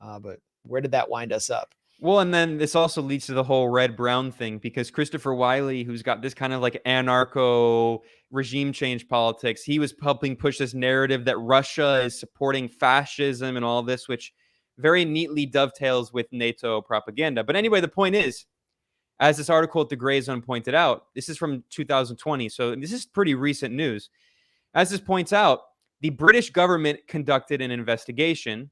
But where did that wind us up? Well, and then this also leads to the whole red-brown thing, because Christopher Wiley, who's got this kind of like anarcho regime change politics, he was helping push this narrative that Russia is supporting fascism and all this, which very neatly dovetails with NATO propaganda. But anyway, the point is, as this article at the Gray Zone pointed out, this is from 2020, so this is pretty recent news. As this points out, the British government conducted an investigation,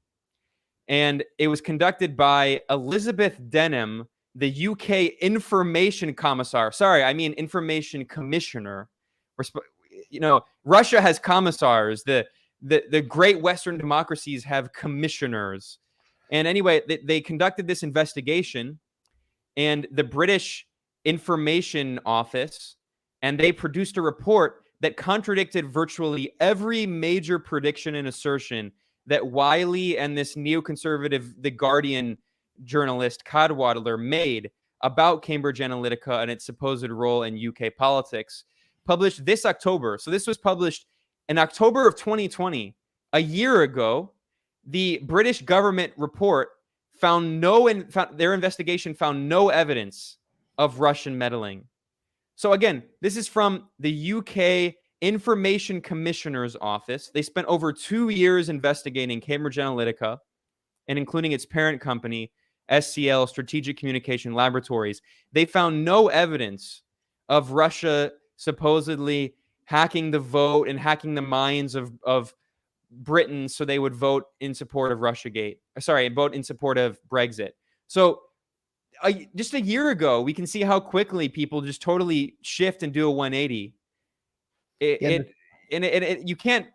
and it was conducted by Elizabeth Denham, the UK information commissar. Sorry, I mean information commissioner. Russia has commissars. The great Western democracies have commissioners. And anyway, they conducted this investigation, and the British Information Office, and they produced a report that contradicted virtually every major prediction and assertion that Wiley and this neoconservative The Guardian journalist Cadwallader made about Cambridge Analytica and its supposed role in UK politics, published this October. So this was published in October of 2020, a year ago. The British government report their investigation found no evidence of Russian meddling. So again, this is from the UK Information Commissioner's Office. They spent over 2 years investigating Cambridge Analytica, and including its parent company, SCL Strategic Communication Laboratories. They found no evidence of Russia supposedly hacking the vote and hacking the minds of Britain so they would vote in support of vote in support of Brexit. So just a year ago, we can see how quickly people just totally shift and do a 180. You can't.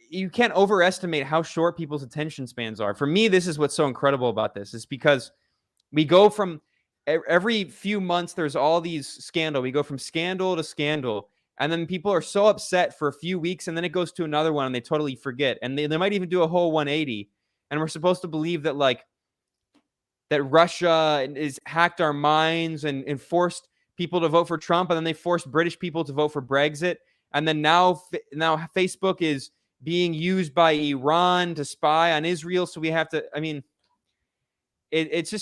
you can't overestimate how short people's attention spans are. For me, this is what's so incredible about this, is because we go from every few months, there's all these scandal. We go from scandal to scandal. And then people are so upset for a few weeks, and then it goes to another one and they totally forget. And they might even do a whole 180. And we're supposed to believe that that Russia is hacked our minds and forced people to vote for Trump. And then they forced British people to vote for Brexit. And then now Facebook is being used by Iran to spy on Israel. So we have to, I mean, it's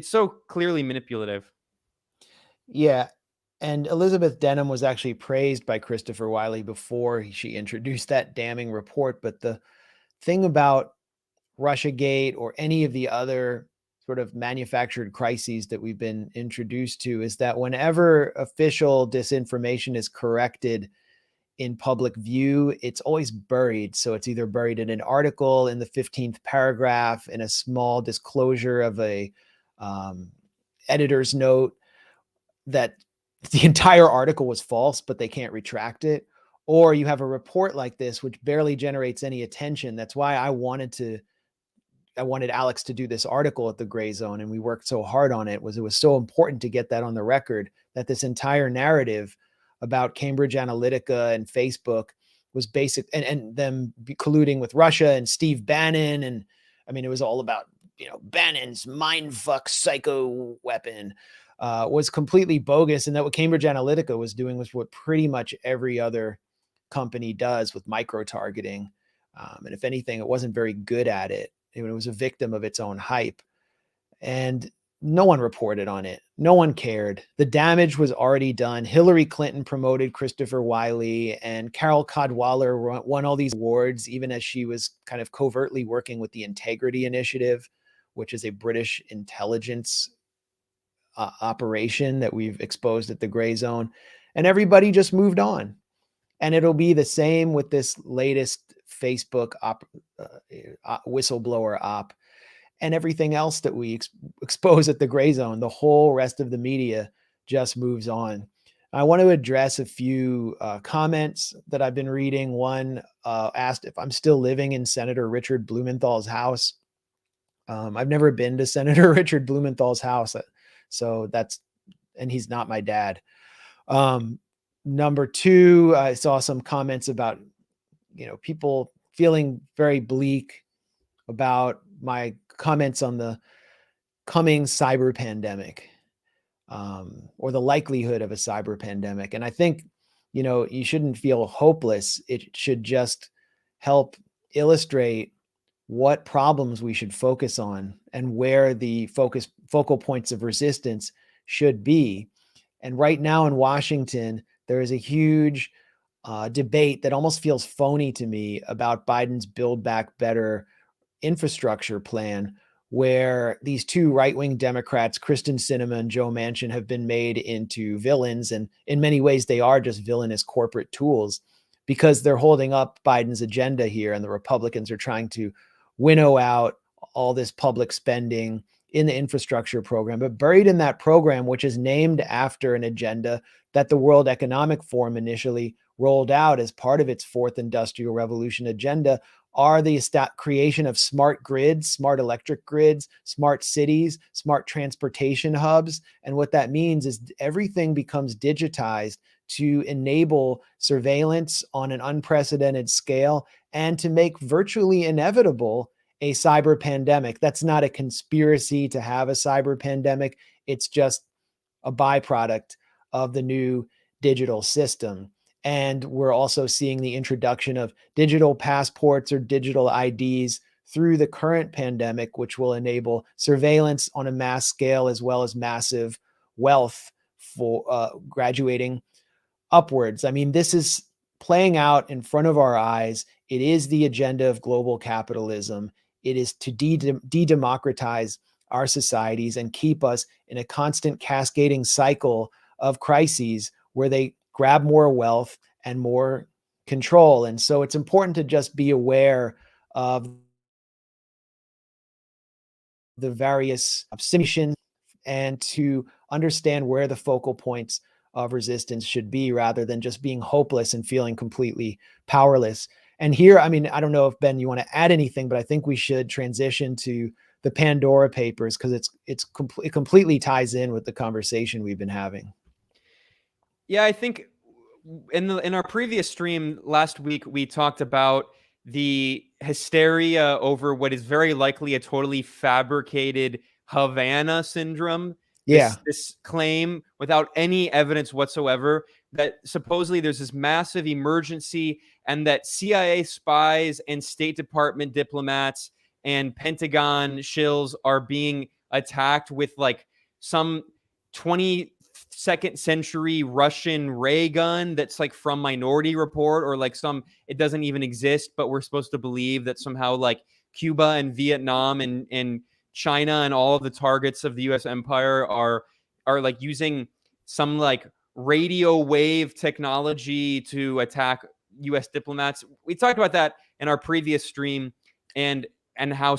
so clearly manipulative. Yeah. And Elizabeth Denham was actually praised by Christopher Wiley before she introduced that damning report. But the thing about Russiagate or any of the other sort of manufactured crises that we've been introduced to is that whenever official disinformation is corrected in public view, it's always buried. So it's either buried in an article in the 15th paragraph, in a small disclosure of a editor's note that the entire article was false, but they can't retract it. Or you have a report like this, which barely generates any attention. That's why I wanted Alex to do this article at the Gray Zone, and we worked so hard on it. It was so important to get that on the record, that this entire narrative about Cambridge Analytica and Facebook was basic, and them colluding with Russia and Steve Bannon. And I mean, it was all about, Bannon's mindfuck psycho weapon was completely bogus. And that what Cambridge Analytica was doing was what pretty much every other company does with micro-targeting. And if anything, it wasn't very good at it. It was a victim of its own hype. And no one reported on it. No one cared. The damage was already done. Hillary Clinton promoted Christopher Wiley, and Carol Cadwalladr won all these awards, even as she was kind of covertly working with the Integrity Initiative, which is a British intelligence operation that we've exposed at the Gray Zone. And everybody just moved on. And it'll be the same with this latest Facebook whistleblower op and everything else that we expose at the Gray Zone. The whole rest of the media just moves on. I want to address a few comments that I've been reading. One asked if I'm still living in Senator Richard Blumenthal's house. I've never been to Senator Richard Blumenthal's house, and he's not my dad. Number two, I saw some comments about, people feeling very bleak about my comments on the coming cyber pandemic, or the likelihood of a cyber pandemic. And I think, you shouldn't feel hopeless. It should just help illustrate what problems we should focus on and where the focal points of resistance should be. And right now in Washington, there is a huge debate that almost feels phony to me about Biden's Build Back Better infrastructure plan, where these two right-wing Democrats, Kristen Sinema and Joe Manchin, have been made into villains. And in many ways, they are just villainous corporate tools, because they're holding up Biden's agenda here, and the Republicans are trying to winnow out all this public spending in the infrastructure program. But buried in that program, which is named after an agenda that the World Economic Forum initially rolled out as part of its fourth industrial revolution agenda, are the creation of smart grids, smart electric grids, smart cities, smart transportation hubs. And what that means is everything becomes digitized to enable surveillance on an unprecedented scale and to make virtually inevitable a cyber pandemic. That's not a conspiracy to have a cyber pandemic. It's just a byproduct of the new digital system. And we're also seeing the introduction of digital passports or digital IDs through the current pandemic, which will enable surveillance on a mass scale, as well as massive wealth for graduating upwards. I mean, this is playing out in front of our eyes. It is the agenda of global capitalism. It is to de-democratize our societies and keep us in a constant cascading cycle of crises where they grab more wealth and more control. And so it's important to just be aware of the various obsessions and to understand where the focal points of resistance should be, rather than just being hopeless and feeling completely powerless. And here, I mean, I don't know if Ben, you want to add anything, but I think we should transition to the Pandora Papers because it completely ties in with the conversation we've been having. Yeah, I think in our previous stream last week, we talked about the hysteria over what is very likely a totally fabricated Havana syndrome. Yeah. This claim without any evidence whatsoever that supposedly there's this massive emergency and that CIA spies and State Department diplomats and Pentagon shills are being attacked with like some 22nd century Russian ray gun that's like from Minority Report, or like it doesn't even exist, but we're supposed to believe that somehow like Cuba and Vietnam and China and all of the targets of the US empire are like using some like radio wave technology to attack US diplomats. We talked about that in our previous stream, and how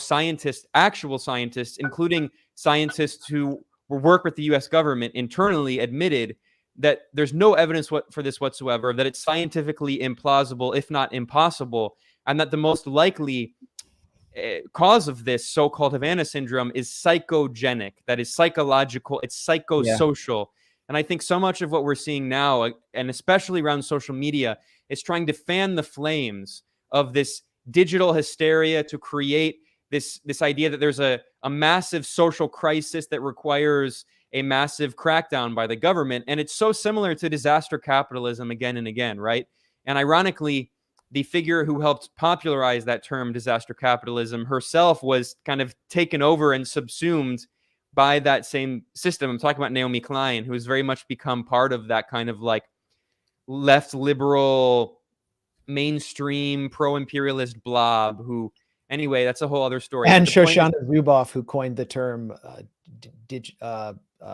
actual scientists, including scientists who work with the US government internally, admitted that there's no evidence for this whatsoever, that it's scientifically implausible, if not impossible, and that the most likely cause of this so-called Havana syndrome is psychogenic, that is psychological, it's psychosocial. And I think so much of what we're seeing now, and especially around social media, is trying to fan the flames of this digital hysteria to create this idea that there's a massive social crisis that requires a massive crackdown by the government. And it's so similar to disaster capitalism again and again, right? And ironically, the figure who helped popularize that term, disaster capitalism, herself was kind of taken over and subsumed by that same system. I'm talking about Naomi Klein, who has very much become part of that kind of like left liberal, mainstream, pro-imperialist blob who, anyway, that's a whole other story. And Shoshana Zuboff, who coined the term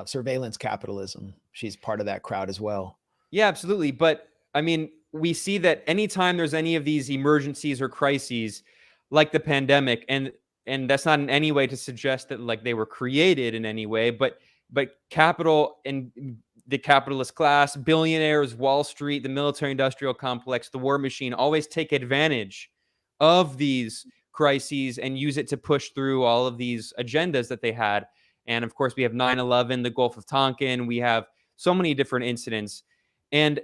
surveillance capitalism. She's part of that crowd as well. Yeah, absolutely. But I mean, we see that anytime there's any of these emergencies or crises like the pandemic, and that's not in any way to suggest that like they were created in any way, but capital and the capitalist class, billionaires, Wall Street, the military industrial complex, the war machine always take advantage of these crises and use it to push through all of these agendas that they had. And of course, we have 9/11, the Gulf of Tonkin, we have so many different incidents. And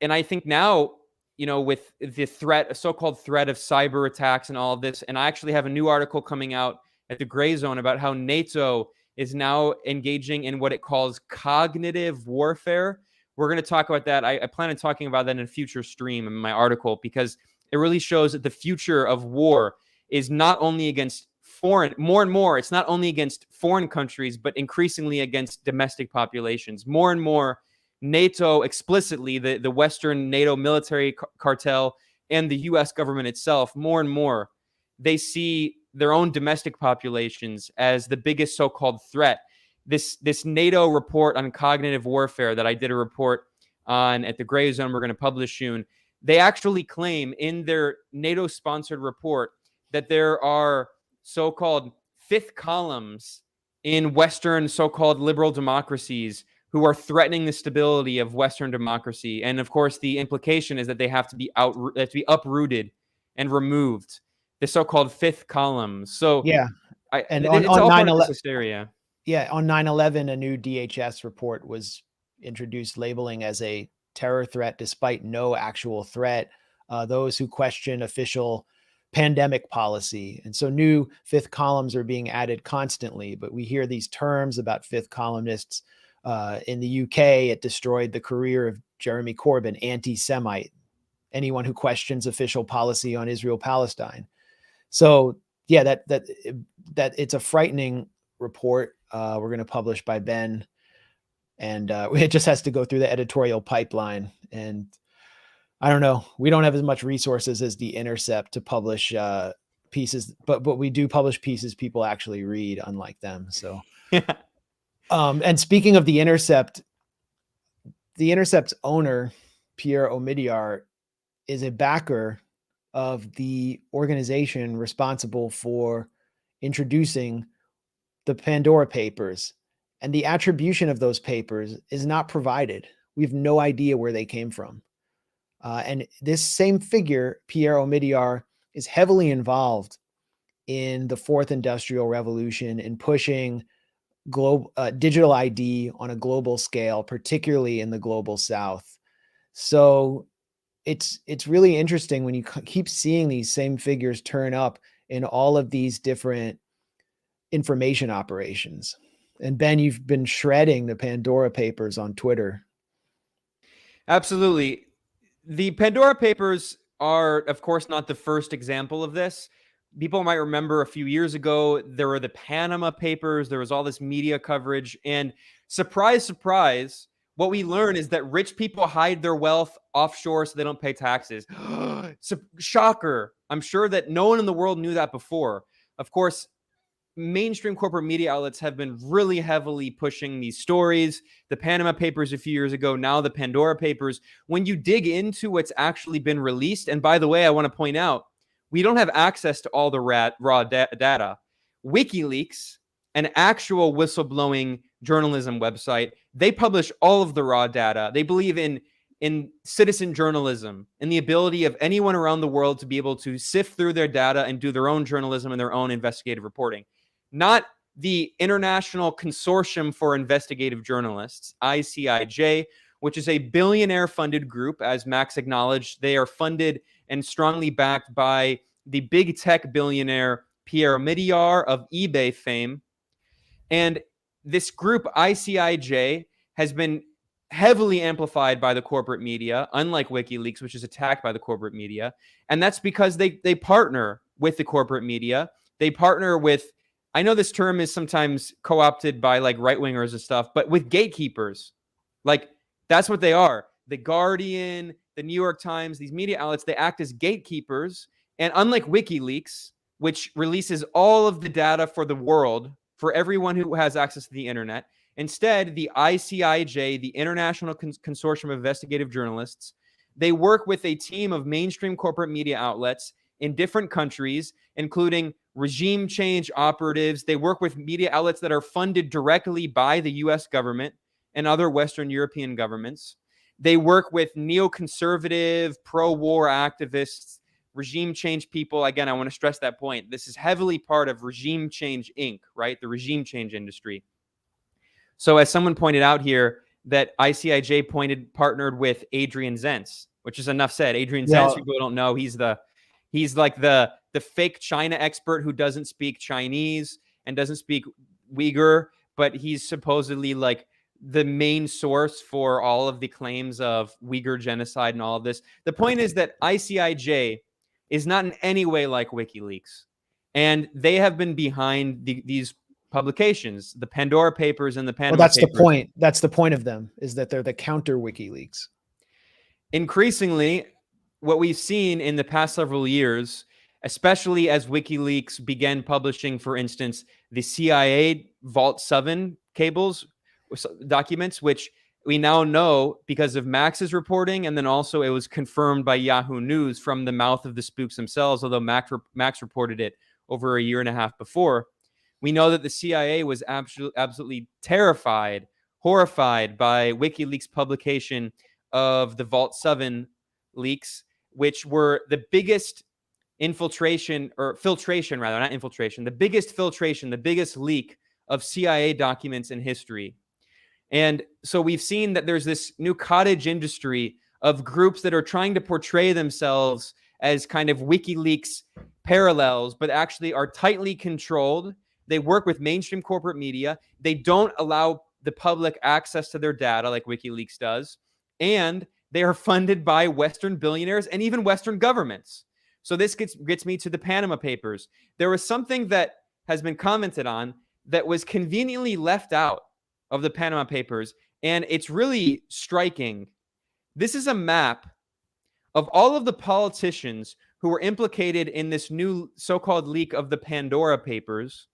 I think now, you know, with the threat, a so-called threat of cyber attacks and all of this, and I actually have a new article coming out at the Gray Zone about how NATO is now engaging in what it calls cognitive warfare. We're going to talk about that. I plan on talking about that in a future stream in my article, because it really shows that the future of war is not only against more and more, it's not only against foreign countries, but increasingly against domestic populations. More and more, NATO explicitly, the Western NATO military cartel and the US government itself, more and more, they see their own domestic populations as the biggest so-called threat. This NATO report on cognitive warfare that I did a report on at the Gray Zone, we're going to publish soon, they actually claim in their NATO-sponsored report that there are so-called fifth columns in Western so-called liberal democracies who are threatening the stability of Western democracy. And of course, the implication is that they have to be uprooted and removed, the so-called fifth columns. So yeah, and it's all part of this hysteria. Yeah, on 9/11, a new DHS report was introduced labeling as a terror threat despite no actual threat. Those who question official pandemic policy. And so new fifth columns are being added constantly, but we hear these terms about fifth columnists. In the UK, it destroyed the career of Jeremy Corbyn, anti-Semite, anyone who questions official policy on Israel-Palestine. So yeah, that it's a frightening report. We're going to publish by Ben, and it just has to go through the editorial pipeline. And I don't know, we don't have as much resources as The Intercept to publish pieces, but we do publish pieces people actually read, unlike them. So. And speaking of The Intercept's owner, Pierre Omidyar, is a backer of the organization responsible for introducing the Pandora Papers. And the attribution of those papers is not provided. We have no idea where they came from. And this same figure, Pierre Omidyar, is heavily involved in the fourth industrial revolution in pushing global digital ID on a global scale, particularly in the global south. So it's really interesting when you keep seeing these same figures turn up in all of these different information operations. And Ben, you've been shredding the Pandora Papers on Twitter. Absolutely. The Pandora Papers are, of course, not the first example of this. People might remember a few years ago, there were the Panama Papers. There was all this media coverage. And surprise, surprise, what we learn is that rich people hide their wealth offshore so they don't pay taxes. So, shocker. I'm sure that no one in the world knew that before. Of course, mainstream corporate media outlets have been really heavily pushing these stories. The Panama Papers a few years ago, now the Pandora Papers. When you dig into what's actually been released, and by the way, I want to point out, we don't have access to all the raw data. WikiLeaks, an actual whistleblowing journalism website, they publish all of the raw data. They believe in citizen journalism and the ability of anyone around the world to be able to sift through their data and do their own journalism and their own investigative reporting. Not the International Consortium for Investigative Journalists, ICIJ, which is a billionaire-funded group. As Max acknowledged, they are funded and strongly backed by the big tech billionaire Pierre Omidyar of eBay fame. And this group, ICIJ, has been heavily amplified by the corporate media, unlike WikiLeaks, which is attacked by the corporate media. And that's because they partner with the corporate media. They partner with, I know this term is sometimes co-opted by like right-wingers and stuff, but with gatekeepers. Like, that's what they are. The Guardian, the New York Times, these media outlets, they act as gatekeepers. And unlike WikiLeaks, which releases all of the data for the world, for everyone who has access to the internet, instead, the ICIJ, the International Consortium of Investigative Journalists, they work with a team of mainstream corporate media outlets in different countries, including regime change operatives. They work with media outlets that are funded directly by the US government and other Western European governments. They work with neoconservative, pro-war activists, regime change people. Again, I want to stress that point. This is heavily part of Regime Change Inc., right? The regime change industry. So as someone pointed out here, that ICIJ partnered with Adrian Zenz, which is enough said. Adrian Zenz, people don't know, he's like the fake China expert who doesn't speak Chinese and doesn't speak Uyghur, but he's supposedly like the main source for all of the claims of Uyghur genocide and all of this. The point is that ICIJ is not in any way like WikiLeaks. And they have been behind these publications, the Pandora Papers and the Panama Papers. Well, that's the point. That's the point of them, is that they're the counter WikiLeaks. Increasingly, what we've seen in the past several years, especially as WikiLeaks began publishing, for instance, the CIA Vault 7 cables, documents, which we now know because of Max's reporting, and then also it was confirmed by Yahoo News from the mouth of the spooks themselves, although Max reported it over a year and a half before. We know that the CIA was absolutely terrified, horrified by WikiLeaks' publication of the Vault 7 leaks, which were the biggest filtration, the biggest leak of CIA documents in history. And so we've seen that there's this new cottage industry of groups that are trying to portray themselves as kind of WikiLeaks parallels, but actually are tightly controlled. They work with mainstream corporate media. They don't allow the public access to their data like WikiLeaks does. And they are funded by Western billionaires and even Western governments. So this gets me to the Panama Papers. There was something that has been commented on that was conveniently left out of the Panama Papers, and it's really striking. This is a map of all of the politicians who were implicated in this new so-called leak of the Pandora Papers,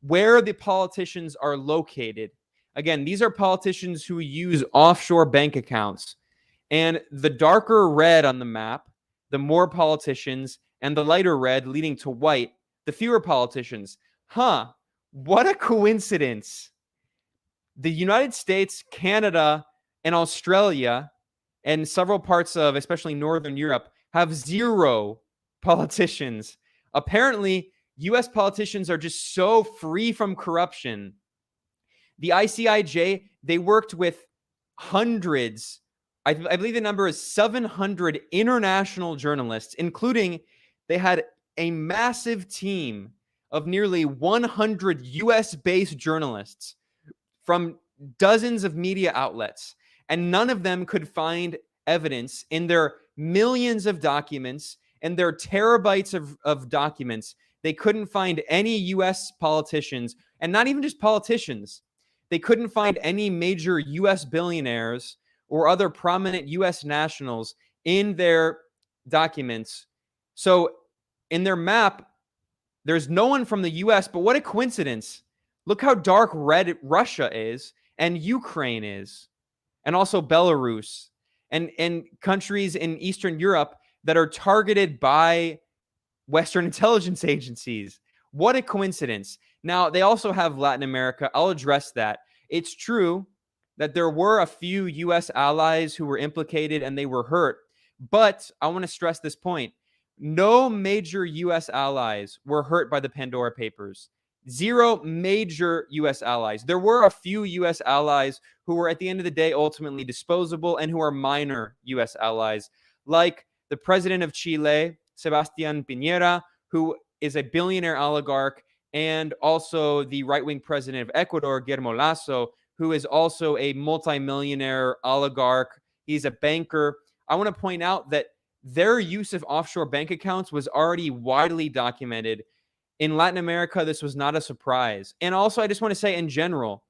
where the politicians are located. Again, these are politicians who use offshore bank accounts. And the darker red on the map, the more politicians, and the lighter red leading to white, the fewer politicians. What a coincidence. The United States, Canada, and Australia and several parts of, especially Northern Europe, have 0 politicians. Apparently, US politicians are just so free from corruption. The ICIJ, they worked with hundreds, I believe the number is 700 international journalists, including they had a massive team of nearly 100 US-based journalists from dozens of media outlets, and none of them could find evidence in their millions of documents and their terabytes of documents. They couldn't find any US politicians, and not even just politicians. They couldn't find any major US billionaires or other prominent US nationals in their documents. So in their map, there's no one from the US, but what a coincidence. Look how dark red Russia is, and Ukraine is, and also Belarus, and countries in Eastern Europe that are targeted by Western intelligence agencies. What a coincidence. Now, they also have Latin America. I'll address that. It's true that there were a few US allies who were implicated and they were hurt, but I want to stress this point. No major US allies were hurt by the Pandora Papers. 0 major US allies. There were a few US allies who were, at the end of the day, ultimately disposable and who are minor US allies, like the president of Chile, Sebastián Piñera, who is a billionaire oligarch, and also the right-wing president of Ecuador, Guillermo Lasso, who is also a multimillionaire oligarch. He's a banker. I want to point out that their use of offshore bank accounts was already widely documented. In Latin America, this was not a surprise. And also, I just want to say in general,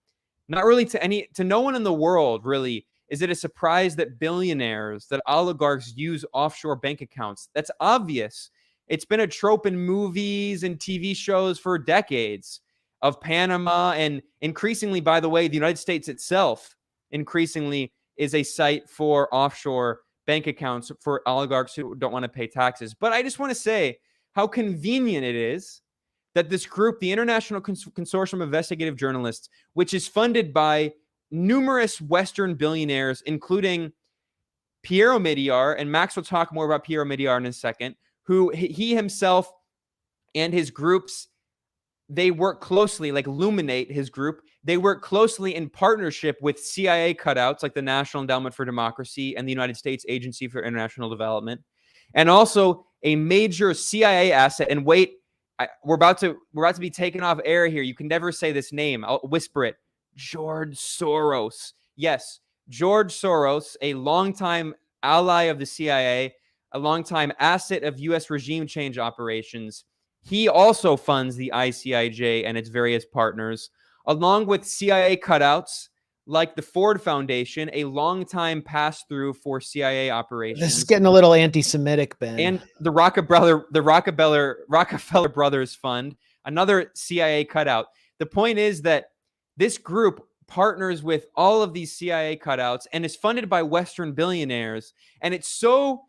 not really to no one in the world, really, is it a surprise that billionaires, that oligarchs use offshore bank accounts. That's obvious. It's been a trope in movies and TV shows for decades of Panama, and increasingly, by the way, the United States itself increasingly is a site for offshore bank accounts for oligarchs who don't want to pay taxes. But I just want to say how convenient it is that this group, the International Consortium of Investigative Journalists, which is funded by numerous Western billionaires, including Piero Mediar, and Max will talk more about Piero Mediar in a second, who he himself and his groups, they work closely, like Luminate, his group, they work closely in partnership with CIA cutouts like the National Endowment for Democracy and the United States Agency for International Development, and also a major CIA asset. And wait, we're about to be taken off air here. You can never say this name. I'll whisper it. George Soros. Yes, George Soros, a longtime ally of the CIA, a longtime asset of U.S. regime change operations. He also funds the ICIJ and its various partners, along with CIA cutouts like the Ford Foundation, a longtime pass-through for CIA operations. This is getting a little anti-Semitic, Ben. And the Rockefeller Brothers Fund, another CIA cutout. The point is that this group partners with all of these CIA cutouts and is funded by Western billionaires. And it's so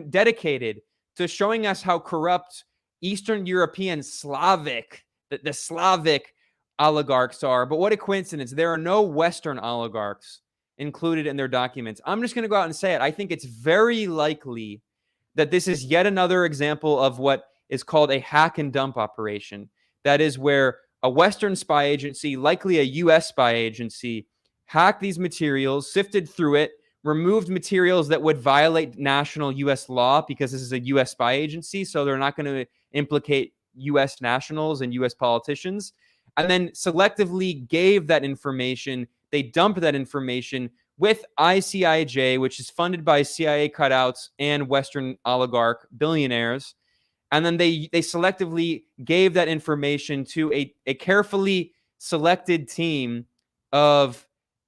dedicated to showing us how corrupt Eastern European Slavic, the Slavic oligarchs are. But what a coincidence. There are no Western oligarchs included in their documents. I'm just going to go out and say it. I think it's very likely that this is yet another example of what is called a hack and dump operation. That is where a Western spy agency, likely a US spy agency, hacked these materials, sifted through it, removed materials that would violate national US law because this is a US spy agency, so they're not going to implicate US nationals and US politicians, and then selectively gave that information. They dumped that information with ICIJ, which is funded by CIA cutouts and Western oligarch billionaires. And then they selectively gave that information to a carefully selected team of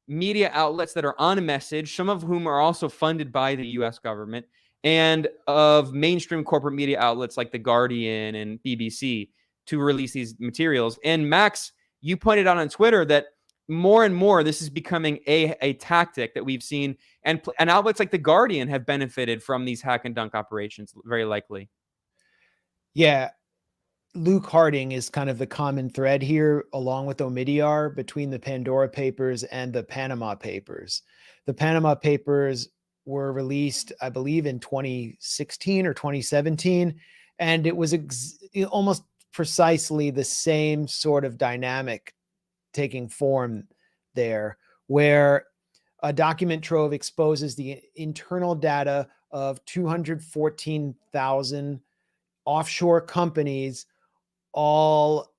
media outlets that are on message, some of whom are also funded by the US government, and of mainstream corporate media outlets like The Guardian and BBC to release these materials. And Max, you pointed out on Twitter that more and more this is becoming a tactic that we've seen, and outlets like The Guardian have benefited from these hack and dunk operations, very likely. Yeah. Luke Harding is kind of the common thread here, along with Omidyar, between the Pandora Papers and the Panama Papers. The Panama Papers were released, I believe, in 2016 or 2017, and it was almost precisely the same sort of dynamic taking form there, where a document trove exposes the internal data of 214,000 offshore companies, all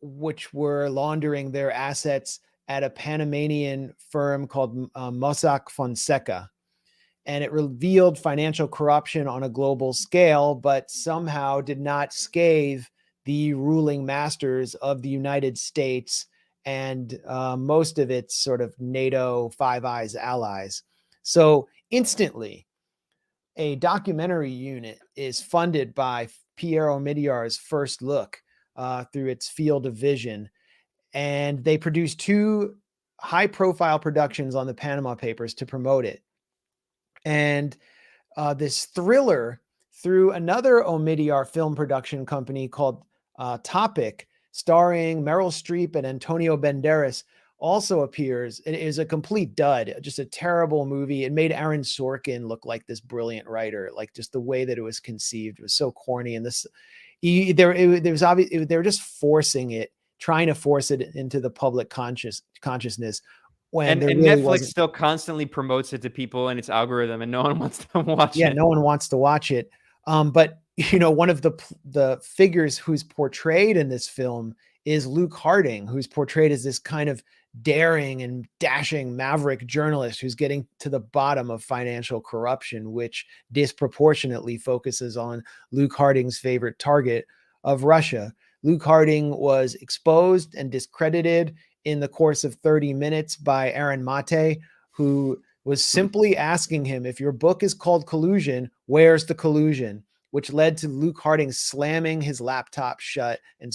which were laundering their assets at a Panamanian firm called Mossack Fonseca. And it revealed financial corruption on a global scale, but somehow did not scathe the ruling masters of the United States and most of its sort of NATO Five Eyes allies. So instantly, a documentary unit is funded by Pierre Omidyar's First Look through its field of vision. And they produced 2 high-profile productions on the Panama Papers to promote it. And this thriller through another Omidyar film production company called Topic, starring Meryl Streep and Antonio Banderas, also appears. It is a complete dud, just a terrible movie. It made Aaron Sorkin look like this brilliant writer, like just the way that it was conceived was so corny. And there was obvious they were just forcing it, trying to force it into the public consciousness. And really Netflix still constantly promotes it to people in its algorithm, and no one wants to watch it. Yeah, no one wants to watch it. But one of the figures who's portrayed in this film is Luke Harding, who's portrayed as this kind of daring and dashing maverick journalist who's getting to the bottom of financial corruption, which disproportionately focuses on Luke Harding's favorite target of Russia. Luke Harding was exposed and discredited in the course of 30 minutes by Aaron Mate, who was simply asking him, if your book is called Collusion, where's the collusion? Which led to Luke Harding slamming his laptop shut and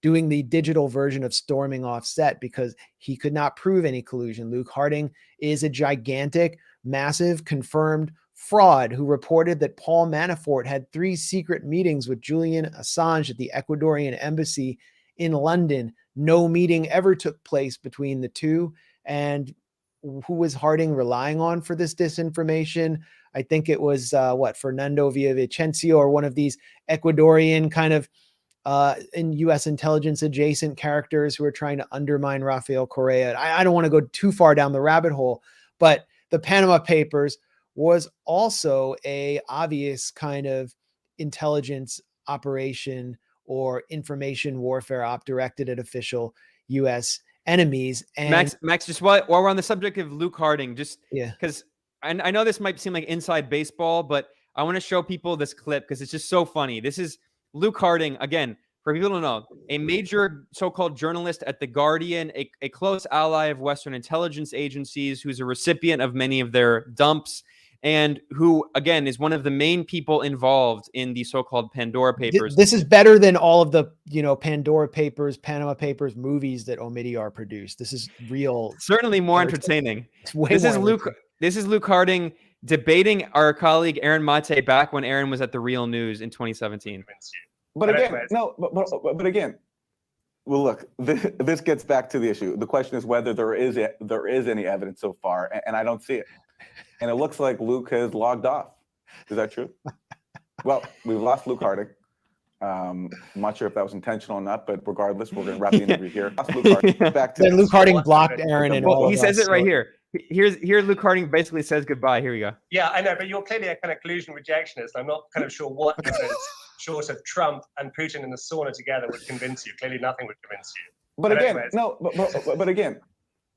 doing the digital version of storming off set because he could not prove any collusion. Luke Harding is a gigantic, massive, confirmed fraud who reported that Paul Manafort had 3 secret meetings with Julian Assange at the Ecuadorian embassy in London. No meeting ever took place between the two. And who was Harding relying on for this disinformation? I think it was Fernando Villavicencio, or one of these Ecuadorian kind of in U.S. intelligence adjacent characters who are trying to undermine Rafael Correa. I don't want to go too far down the rabbit hole, but the Panama Papers was also a obvious kind of intelligence operation or information warfare op directed at official U.S. enemies. And Max, just while we're on the subject of Luke Harding, just yeah, because I know this might seem like inside baseball, but I want to show people this clip because it's just so funny. This is Luke Harding, again, for people who don't know, a major so-called journalist at The Guardian, a close ally of Western intelligence agencies, who's a recipient of many of their dumps, and who, again, is one of the main people involved in the so-called Pandora Papers. This is better than all of the, Pandora Papers, Panama Papers movies that Omidyar produced. This is real. Certainly more entertaining. This is Luke Harding debating our colleague Aaron Mate back when Aaron was at The Real News in 2017. But again, but again, well, look, this gets back to the issue. The question is whether there is any evidence so far, and I don't see it. And it looks like Luke has logged off. Is that true? Well, we've lost Luke Harding. I'm not sure if that was intentional or not, but regardless, we're going to wrap the interview here. Luke Harding blocked Aaron, and he says it right here. Here, Luke Harding basically says goodbye. Here we go. Yeah, I know, but you're clearly a kind of collusion rejectionist. I'm not kind of sure what evidence, short of Trump and Putin in the sauna together, would convince you. Clearly, nothing would convince you. But again, but again.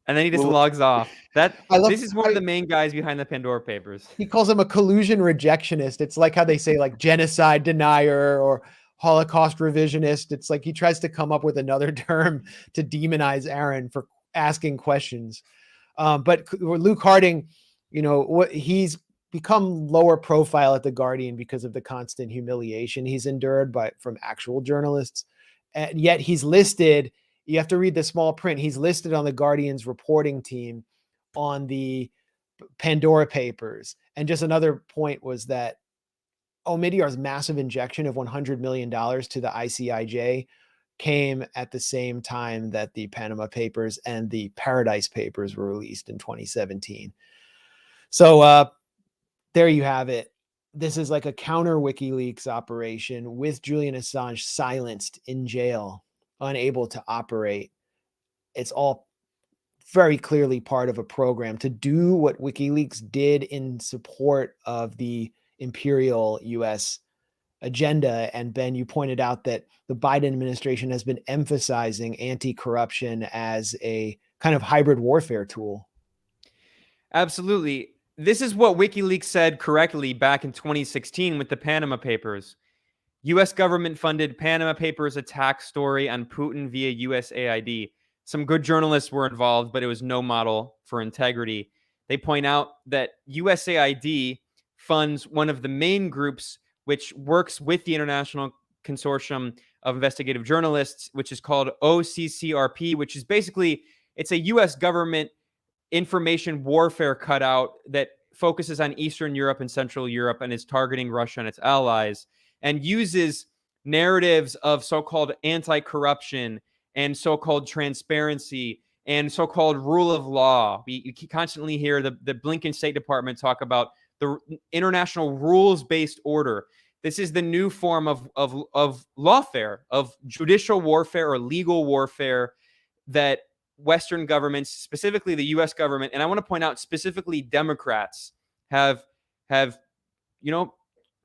And then he just logs off. This is one of the main guys behind the Pandora Papers. He calls him a collusion rejectionist. It's like how they say like genocide denier or Holocaust revisionist. It's like he tries to come up with another term to demonize Aaron for asking questions. But Luke Harding, he's become lower profile at The Guardian because of the constant humiliation he's endured from actual journalists. And yet he's listed, you have to read the small print, he's listed on The Guardian's reporting team on the Pandora Papers. And just another point was that Omidyar's massive injection of $100 million to the ICIJ came at the same time that the Panama Papers and the Paradise Papers were released in 2017. So there you have it. This is like a counter WikiLeaks operation with Julian Assange silenced in jail, unable to operate. It's all very clearly part of a program to do what WikiLeaks did in support of the imperial US agenda. And Ben, you pointed out that the Biden administration has been emphasizing anti-corruption as a kind of hybrid warfare tool. Absolutely. This is what WikiLeaks said correctly back in 2016 with the Panama Papers. U.S. government-funded Panama Papers attack story on Putin via USAID. Some good journalists were involved, but it was no model for integrity. They point out that USAID funds one of the main groups which works with the International Consortium of Investigative Journalists, which is called OCCRP, which is basically, it's a U.S. government information warfare cutout that focuses on Eastern Europe and Central Europe and is targeting Russia and its allies, and uses narratives of so-called anti-corruption and so-called transparency and so-called rule of law. You constantly hear the Blinken State Department talk about the international rules-based order. This is the new form of lawfare, of judicial warfare or legal warfare that Western governments, specifically the U.S. government, and I want to point out specifically Democrats, have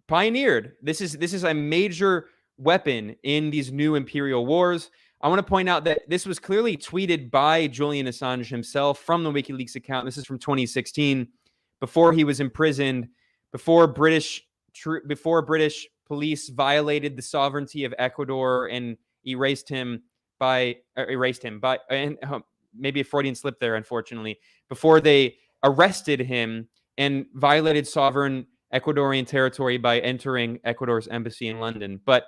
pioneered. This is a major weapon in these new imperial wars. I want to point out that this was clearly tweeted by Julian Assange himself from the WikiLeaks account. This is from 2016, before he was imprisoned, before British police violated the sovereignty of Ecuador and erased him by maybe a Freudian slip there, unfortunately, before they arrested him and violated sovereign Ecuadorian territory by entering Ecuador's embassy in London. But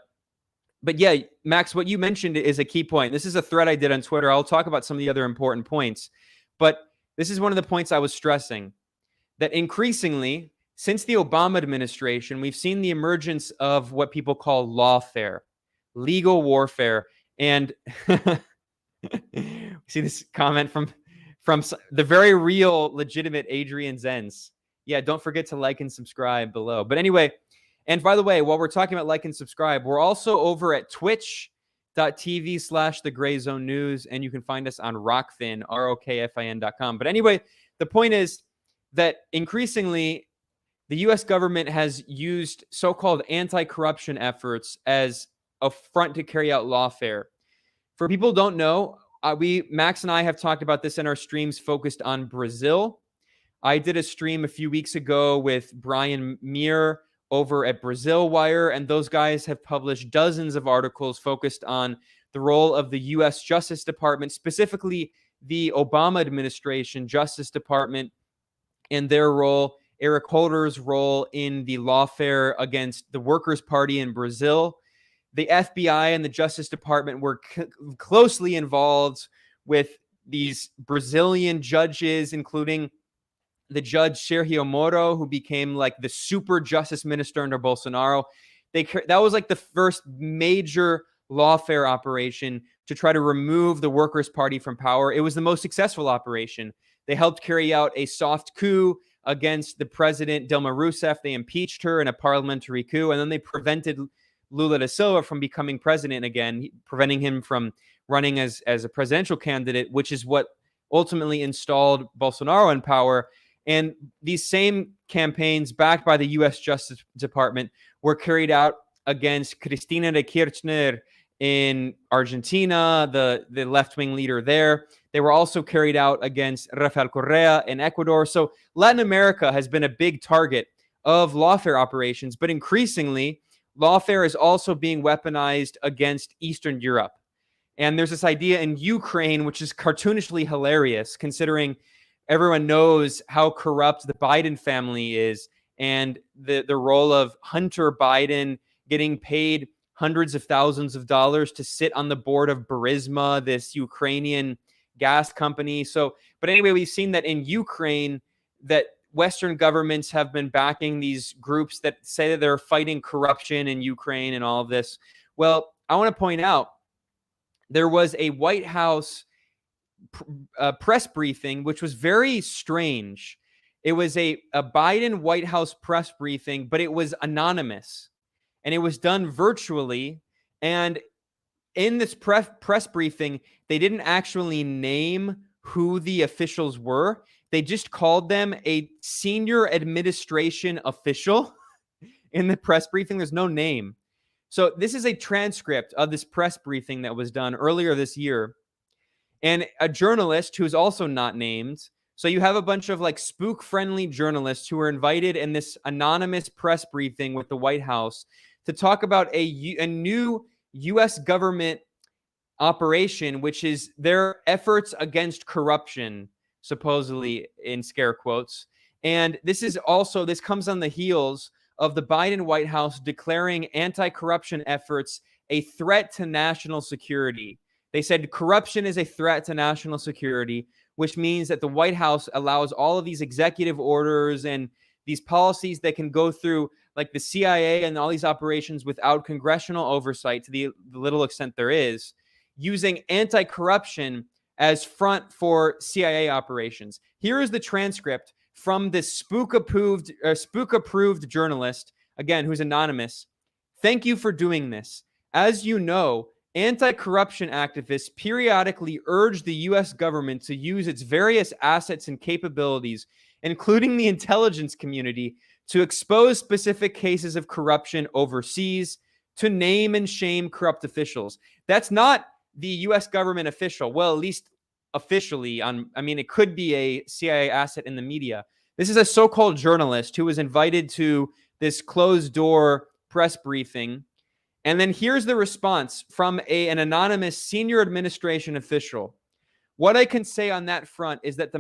yeah, Max, what you mentioned is a key point. This is a thread I did on Twitter. I'll talk about some of the other important points, but this is one of the points I was stressing, that increasingly, since the Obama administration, we've seen the emergence of what people call lawfare, legal warfare. And see this comment from the very real, legitimate Adrian Zenz. Yeah, don't forget to like and subscribe below. But anyway, and by the way, while we're talking about like and subscribe, we're also over at twitch.tv/thegrayzonenews, and you can find us on Rockfin, ROKFIN.com. But anyway, the point is that increasingly, the U.S. government has used so-called anti-corruption efforts as a front to carry out lawfare. For people who don't know, Max and I have talked about this in our streams focused on Brazil. I did a stream a few weeks ago with Brian Muir over at Brazil Wire, and those guys have published dozens of articles focused on the role of the U.S. Justice Department, specifically the Obama administration Justice Department, and their role, Eric Holder's role in the lawfare against the Workers' Party in Brazil. The FBI and the Justice Department were closely involved with these Brazilian judges, including the judge Sergio Moro, who became like the super justice minister under Bolsonaro. That was like the first major lawfare operation to try to remove the Workers' Party from power. It was the most successful operation. They helped carry out a soft coup against the president, Dilma Rousseff. They impeached her in a parliamentary coup, and then they prevented Lula da Silva from becoming president again, preventing him from running as a presidential candidate, which is what ultimately installed Bolsonaro in power. And these same campaigns, backed by the U.S. Justice Department, were carried out against Cristina de Kirchner in Argentina, the left-wing leader there. They were also carried out against Rafael Correa in Ecuador. So Latin America has been a big target of lawfare operations, but increasingly, lawfare is also being weaponized against Eastern Europe. And there's this idea in Ukraine, which is cartoonishly hilarious, considering everyone knows how corrupt the Biden family is, and the role of Hunter Biden getting paid hundreds of thousands of dollars to sit on the board of Burisma, this Ukrainian gas company. But anyway, we've seen that in Ukraine, that Western governments have been backing these groups that say that they're fighting corruption in Ukraine and all of this. Well, I want to point out there was a White House press briefing, which was very strange. It was a Biden White House press briefing, but it was anonymous and it was done virtually. And in this press briefing, they didn't actually name who the officials were. They just called them a senior administration official in the press briefing. There's no name. So this is a transcript of this press briefing that was done earlier this year. And a journalist who's also not named. So you have a bunch of like spook-friendly journalists who were invited in this anonymous press briefing with the White House to talk about a new U.S. government operation, which is their efforts against corruption, supposedly in scare quotes. And this comes on the heels of the Biden White House declaring anti-corruption efforts a threat to national security. They said corruption is a threat to national security, which means that the White House allows all of these executive orders and these policies that can go through like the CIA and all these operations without congressional oversight to the little extent there is, using anti-corruption as front for CIA operations. Here is the transcript from this spook-approved journalist, again, who's anonymous. Thank you for doing this. As you know, anti-corruption activists periodically urge the U.S. government to use its various assets and capabilities, including the intelligence community, to expose specific cases of corruption overseas, to name and shame corrupt officials. That's not the U.S. government official. Well, at least officially, it could be a CIA asset in the media. This is a so-called journalist who was invited to this closed-door press briefing. And then here's the response from an anonymous senior administration official. What I can say on that front is that the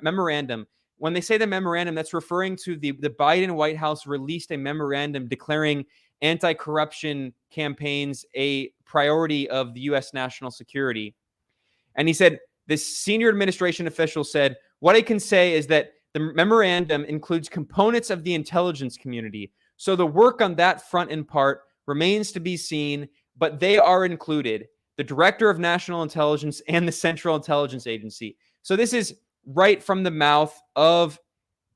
memorandum, when they say the memorandum, that's referring to the Biden White House released a memorandum declaring anti-corruption campaigns a priority of the U.S. national security. And he said, this senior administration official said, what I can say is that the memorandum includes components of the intelligence community. So the work on that front in part remains to be seen, but they are included, the Director of National Intelligence and the Central Intelligence Agency. So this is right from the mouth of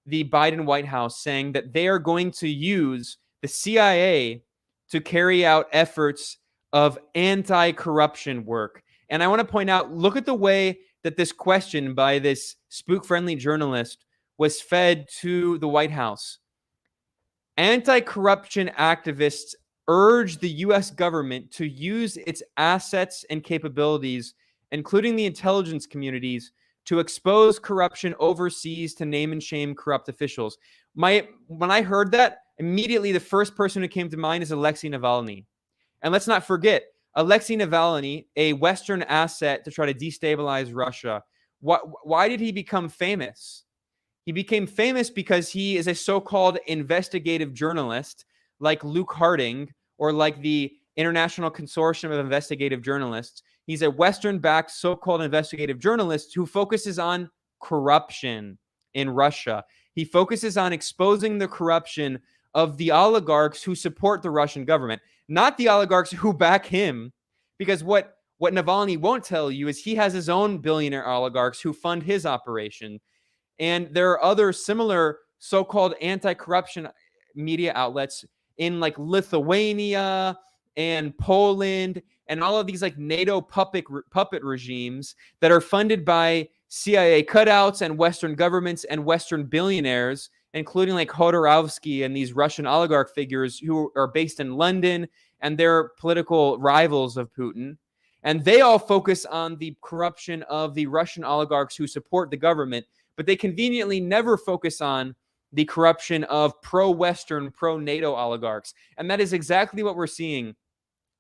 the Biden White House saying that they are going to use the CIA to carry out efforts of anti-corruption work. And I want to point out, look at the way that this question by this spook-friendly journalist was fed to the White House. Anti-corruption activists urge the U.S. government to use its assets and capabilities, including the intelligence communities, to expose corruption overseas, to name and shame corrupt officials. When I heard that, immediately the first person who came to mind is Alexei Navalny. And let's not forget, Alexei Navalny, a Western asset to try to destabilize Russia. Why did he become famous? He became famous because he is a so-called investigative journalist like Luke Harding or like the International Consortium of Investigative Journalists. He's a Western-backed so-called investigative journalist who focuses on corruption in Russia. He focuses on exposing the corruption of the oligarchs who support the Russian government, not the oligarchs who back him, because what Navalny won't tell you is he has his own billionaire oligarchs who fund his operation. And there are other similar so-called anti-corruption media outlets in like Lithuania and Poland and all of these like NATO puppet regimes that are funded by CIA cutouts and Western governments and Western billionaires, including like Khodorkovsky and these Russian oligarch figures who are based in London, and they're political rivals of Putin. And they all focus on the corruption of the Russian oligarchs who support the government, but they conveniently never focus on the corruption of pro-Western, pro-NATO oligarchs. And that is exactly what we're seeing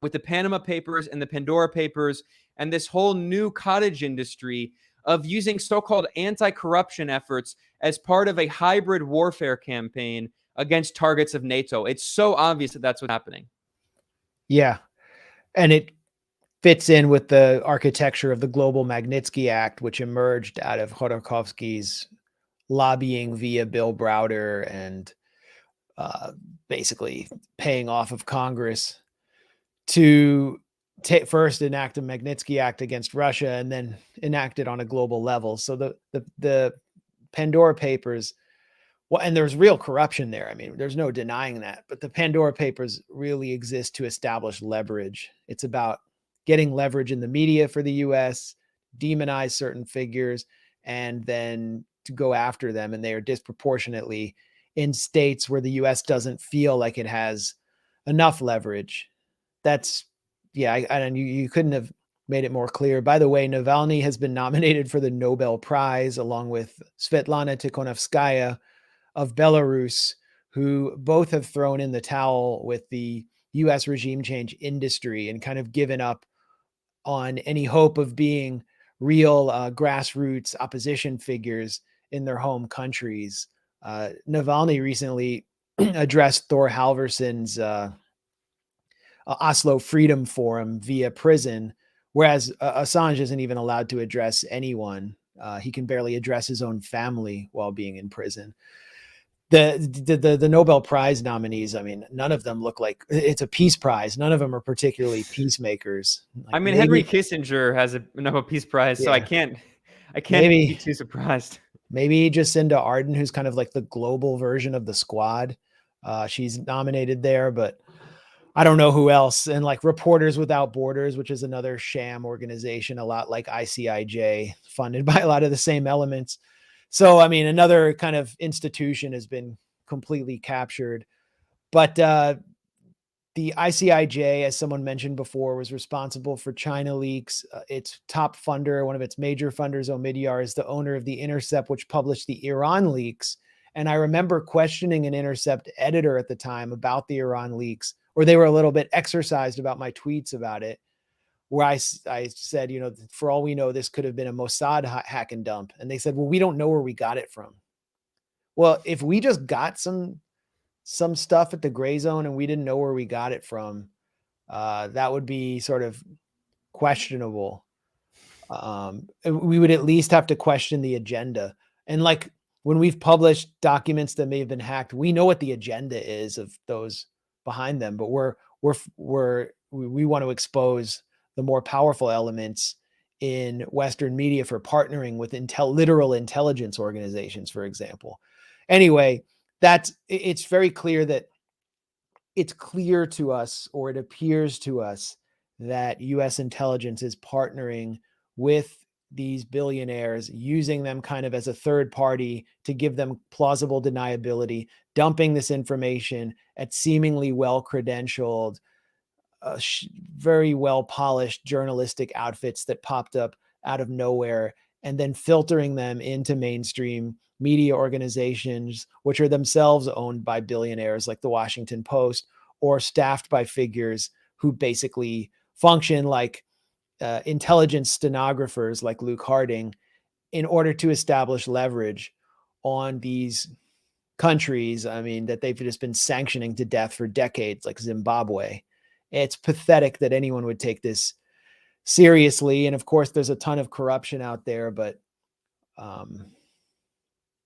with the Panama Papers and the Pandora Papers and this whole new cottage industry of using so-called anti-corruption efforts as part of a hybrid warfare campaign against targets of NATO. It's so obvious that that's what's happening. Yeah. And it fits in with the architecture of the Global Magnitsky Act, which emerged out of Khodorkovsky's lobbying via Bill Browder and basically paying off of Congress to first enact a Magnitsky Act against Russia and then enact it on a global level. So the Pandora Papers, well, and there's real corruption there. I mean, there's no denying that, but the Pandora Papers really exist to establish leverage. It's about getting leverage in the media for the US, demonize certain figures, and then to go after them. And they are disproportionately in states where the US doesn't feel like it has enough leverage. That's, yeah, and you couldn't have made it more clear. By the way, Navalny has been nominated for the Nobel Prize along with Svetlana Tikhonovskaya of Belarus, who both have thrown in the towel with the US regime change industry and kind of given up on any hope of being real grassroots opposition figures in their home countries. Navalny recently addressed Thor Halvorson's Oslo Freedom Forum via prison, whereas Assange isn't even allowed to address anyone. He can barely address his own family while being in prison. The Nobel Prize nominees, I mean, none of them look like it's a peace prize. None of them are particularly peacemakers. I mean, Henry Kissinger has a Nobel Peace Prize, so I can't be too surprised. Maybe Jacinda Ardern, who's kind of like the global version of the Squad. She's nominated there, but I don't know who else. And like Reporters Without Borders, which is another sham organization, a lot like ICIJ, funded by a lot of the same elements. So, I mean, another kind of institution has been completely captured. But the ICIJ, as someone mentioned before, was responsible for China leaks. Its top funder, one of its major funders, Omidyar, is the owner of The Intercept, which published the Iran leaks. And I remember questioning an Intercept editor at the time about the Iran leaks, or they were a little bit exercised about my tweets about it, where I said, you know, for all we know, this could have been a Mossad hack and dump. And they said, well, we don't know where we got it from. Well, if we just got some stuff at the gray zone and we didn't know where we got it from, that would be sort of questionable. We would at least have to question the agenda. And like when we've published documents that may have been hacked, we know what the agenda is of those behind them, but we want to expose the more powerful elements in Western media for partnering with literal intelligence organizations, for example. Anyway, it's very clear that it's clear to us, or it appears to us, that US intelligence is partnering with these billionaires, using them kind of as a third party to give them plausible deniability, dumping this information at seemingly well-credentialed, very well-polished journalistic outfits that popped up out of nowhere, and then filtering them into mainstream media organizations, which are themselves owned by billionaires like the Washington Post, or staffed by figures who basically function like intelligence stenographers like Luke Harding, in order to establish leverage on these countries, I mean, that they've just been sanctioning to death for decades, like Zimbabwe. It's pathetic that anyone would take this seriously. And of course, there's a ton of corruption out there, but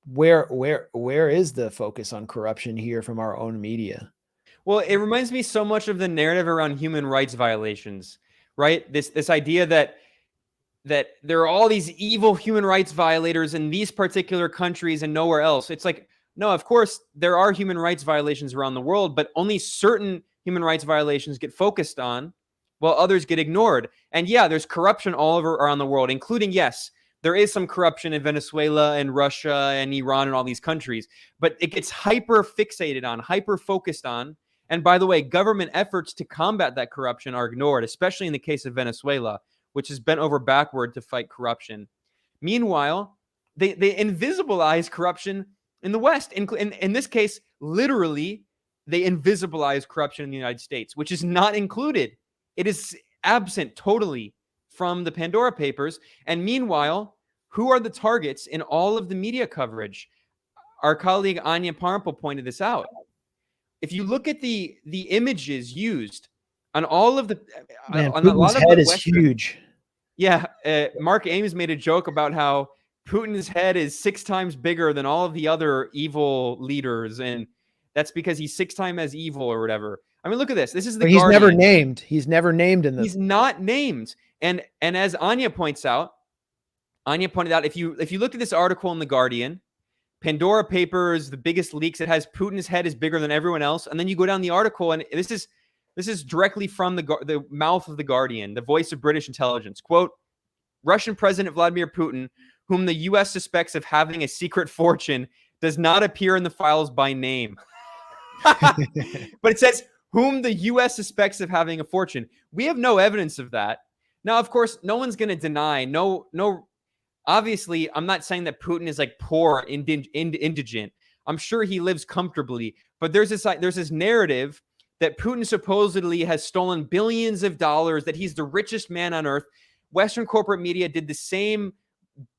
where is the focus on corruption here from our own media? Well, it reminds me so much of the narrative around human rights violations, right? This idea that there are all these evil human rights violators in these particular countries and nowhere else. It's like, no, of course, there are human rights violations around the world, but only certain human rights violations get focused on while others get ignored. And yeah, there's corruption all over around the world, including, yes, there is some corruption in Venezuela and Russia and Iran and all these countries, but it gets hyper fixated on, hyper focused on. And by the way, government efforts to combat that corruption are ignored, especially in the case of Venezuela, which has bent over backward to fight corruption. Meanwhile, they invisibilize corruption in the West. In this case, literally, they invisibilize corruption in the United States, which is not included. It is absent totally from the Pandora Papers. And meanwhile, who are the targets in all of the media coverage? Our colleague Anya Parmpel pointed this out. If you look at the images used on all of the, man, on a lot Putin's of head the is Western, huge. yeah, Mark Ames made a joke about how Putin's head is 6 times bigger than all of the other evil leaders, and that's because he's 6 times as evil or whatever. I mean, look at this. This is the But he's never Guardian. named. He's never named in the. He's not named. And as Anya pointed out, if you looked at this article in the Guardian, Pandora Papers, the biggest leaks, it has Putin's head is bigger than everyone else. And then you go down the article, and this is directly from the mouth of the Guardian, the voice of British intelligence. Quote, Russian President Vladimir Putin, whom the U.S. suspects of having a secret fortune, does not appear in the files by name. But it says, whom the U.S. suspects of having a fortune. We have no evidence of that. Now, of course, no one's going to deny. No. Obviously, I'm not saying that Putin is like poor, indigent. I'm sure he lives comfortably. But there's this narrative that Putin supposedly has stolen billions of dollars, that he's the richest man on earth. Western corporate media did the same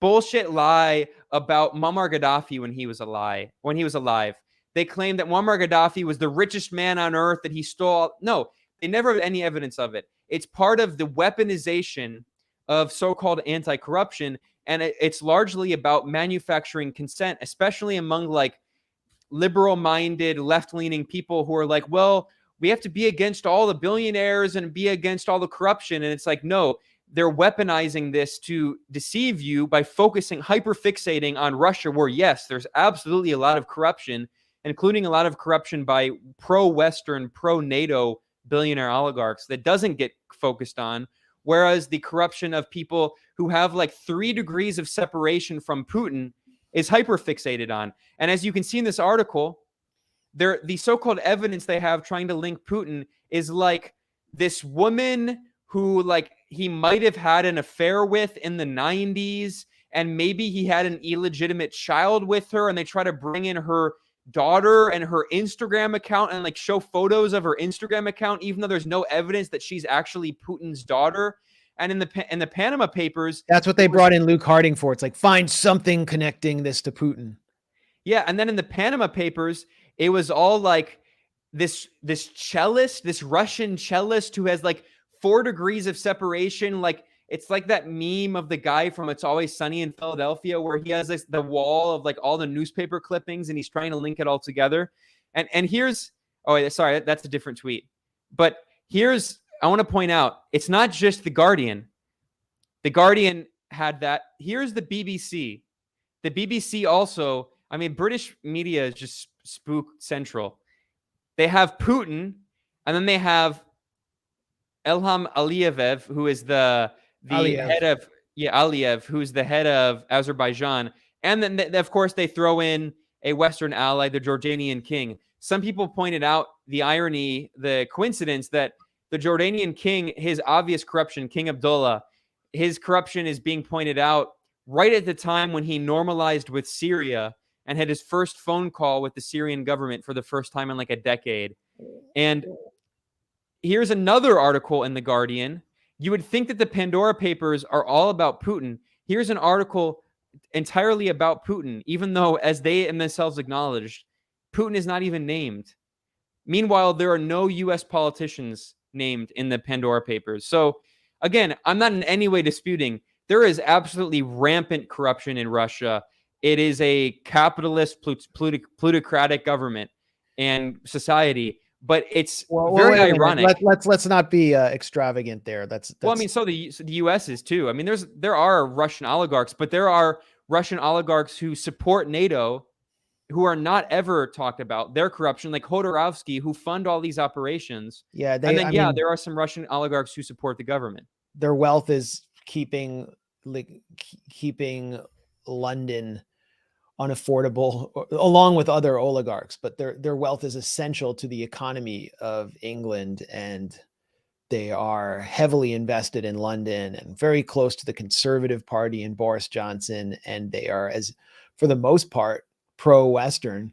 bullshit lie about Muammar Gaddafi when he was alive. They claimed that Muammar Gaddafi was the richest man on earth, that he stole. No, they never had any evidence of it. It's part of the weaponization of so-called anti-corruption, and it's largely about manufacturing consent, especially among like liberal-minded, left-leaning people who are like, well, we have to be against all the billionaires and be against all the corruption. And it's like, no, they're weaponizing this to deceive you by hyper-fixating on Russia, where, yes, there's absolutely a lot of corruption, including a lot of corruption by pro-Western, pro-NATO billionaire oligarchs that doesn't get focused on, whereas the corruption of people who have like 3 degrees of separation from Putin is hyper-fixated on. And as you can see in this article, the so-called evidence they have trying to link Putin is like this woman who like he might have had an affair with in the 90s, and maybe he had an illegitimate child with her, and they try to bring in her daughter and her Instagram account and like show photos of her Instagram account, even though there's no evidence that she's actually Putin's daughter. And in the Panama Papers, that's what they brought in Luke Harding for. It's like, find something connecting this to Putin. Yeah, and then in the Panama Papers, it was all like this cellist, this Russian cellist who has like 4 degrees of separation. Like, it's like that meme of the guy from It's Always Sunny in Philadelphia, where he has the wall of like all the newspaper clippings and he's trying to link it all together. And here's, sorry, that's a different tweet. But I want to point out, it's not just the Guardian. The Guardian had that. Here's the BBC. The BBC also, I mean, British media is just spook central. They have Putin, and then they have Ilham Aliyev, who is the head of Aliyev, who's the head of Azerbaijan, and then of course they throw in a Western ally, the Jordanian king. Some people pointed out the irony, the coincidence that the Jordanian king, his obvious corruption, King Abdullah, his corruption is being pointed out right at the time when he normalized with Syria and had his first phone call with the Syrian government for the first time in like a decade. And here's another article in The Guardian. You would think that the Pandora Papers are all about Putin. Here's an article entirely about Putin, even though, as they themselves acknowledged, Putin is not even named. Meanwhile, there are no U.S. politicians named in the Pandora Papers. So, again, I'm not in any way disputing. There is absolutely rampant corruption in Russia. It is a capitalist, plutocratic government and society. But it's very ironic. Let's not be extravagant there. That's well, I mean, so the U.S. is too. I mean, there are Russian oligarchs, but there are Russian oligarchs who support NATO, who are not ever talked about. Their corruption, like Khodorkovsky, who fund all these operations. Yeah, there are some Russian oligarchs who support the government. Their wealth is keeping London unaffordable, along with other oligarchs, but their wealth is essential to the economy of England, and they are heavily invested in London and very close to the Conservative Party and Boris Johnson, and they are, as for the most part, pro-Western,